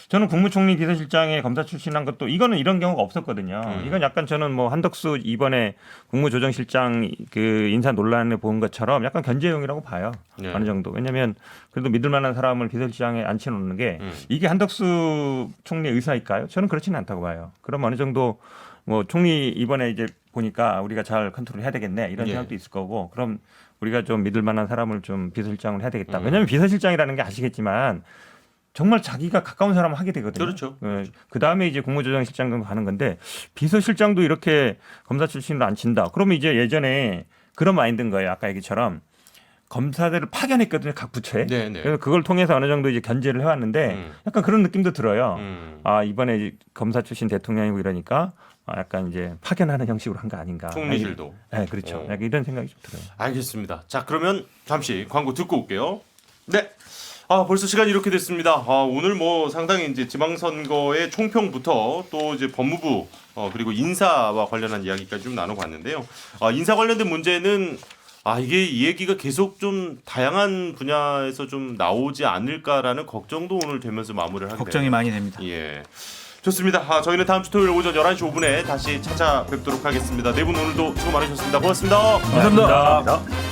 저는 국무총리 비서실장에 검사 출신한 것도 이거는 이런 경우가 없었거든요. 이건 약간 저는 뭐 한덕수 이번에 국무조정실장 그 인사 논란을 본 것처럼 약간 견제용이라고 봐요. 네. 어느 정도. 왜냐하면 그래도 믿을 만한 사람을 비서실장에 앉혀놓는 게 이게 한덕수 총리의 의사일까요? 저는 그렇지는 않다고 봐요. 그럼 어느 정도 뭐 총리 이번에 이제 보니까 우리가 잘 컨트롤해야 되겠네 이런 예. 생각도 있을 거고 그럼 우리가 좀 믿을 만한 사람을 좀 비서실장을 해야 되겠다. 왜냐하면 비서실장이라는 게 아시겠지만 정말 자기가 가까운 사람을 하게 되거든요. 그렇죠. 그 다음에 이제 국무조정실장 정도 가는 건데 비서실장도 이렇게 검사 출신으로 안 친다. 그러면 이제 예전에 그런 마인드인 거예요. 아까 얘기처럼 검사들을 파견했거든요. 각 부처에. 네네. 그래서 그걸 통해서 어느 정도 이제 견제를 해왔는데 약간 그런 느낌도 들어요. 아 이번에 검사 출신 대통령이고 이러니까 약간 이제 파견하는 형식으로 한 거 아닌가. 총리실도. 네, 그렇죠. 약간 이런 생각이 좀 들어요. 알겠습니다. 자, 그러면 잠시 광고 듣고 올게요. 네. 벌써 시간이 이렇게 됐습니다. 오늘 뭐 상당히 이제 지방선거의 총평부터 또 이제 법무부 그리고 인사와 관련한 이야기까지 좀 나눠봤는데요. 인사 관련된 문제는 이게 이 얘기가 계속 좀 다양한 분야에서 좀 나오지 않을까라는 걱정도 오늘 되면서 마무리를 하게 걱정이 되네요. 많이 됩니다. 예. 좋습니다. 저희는 다음 주 토요일 오전 11시 5분에 다시 찾아뵙도록 하겠습니다. 네 분 오늘도 수고 많으셨습니다. 고맙습니다. 감사합니다. 감사합니다.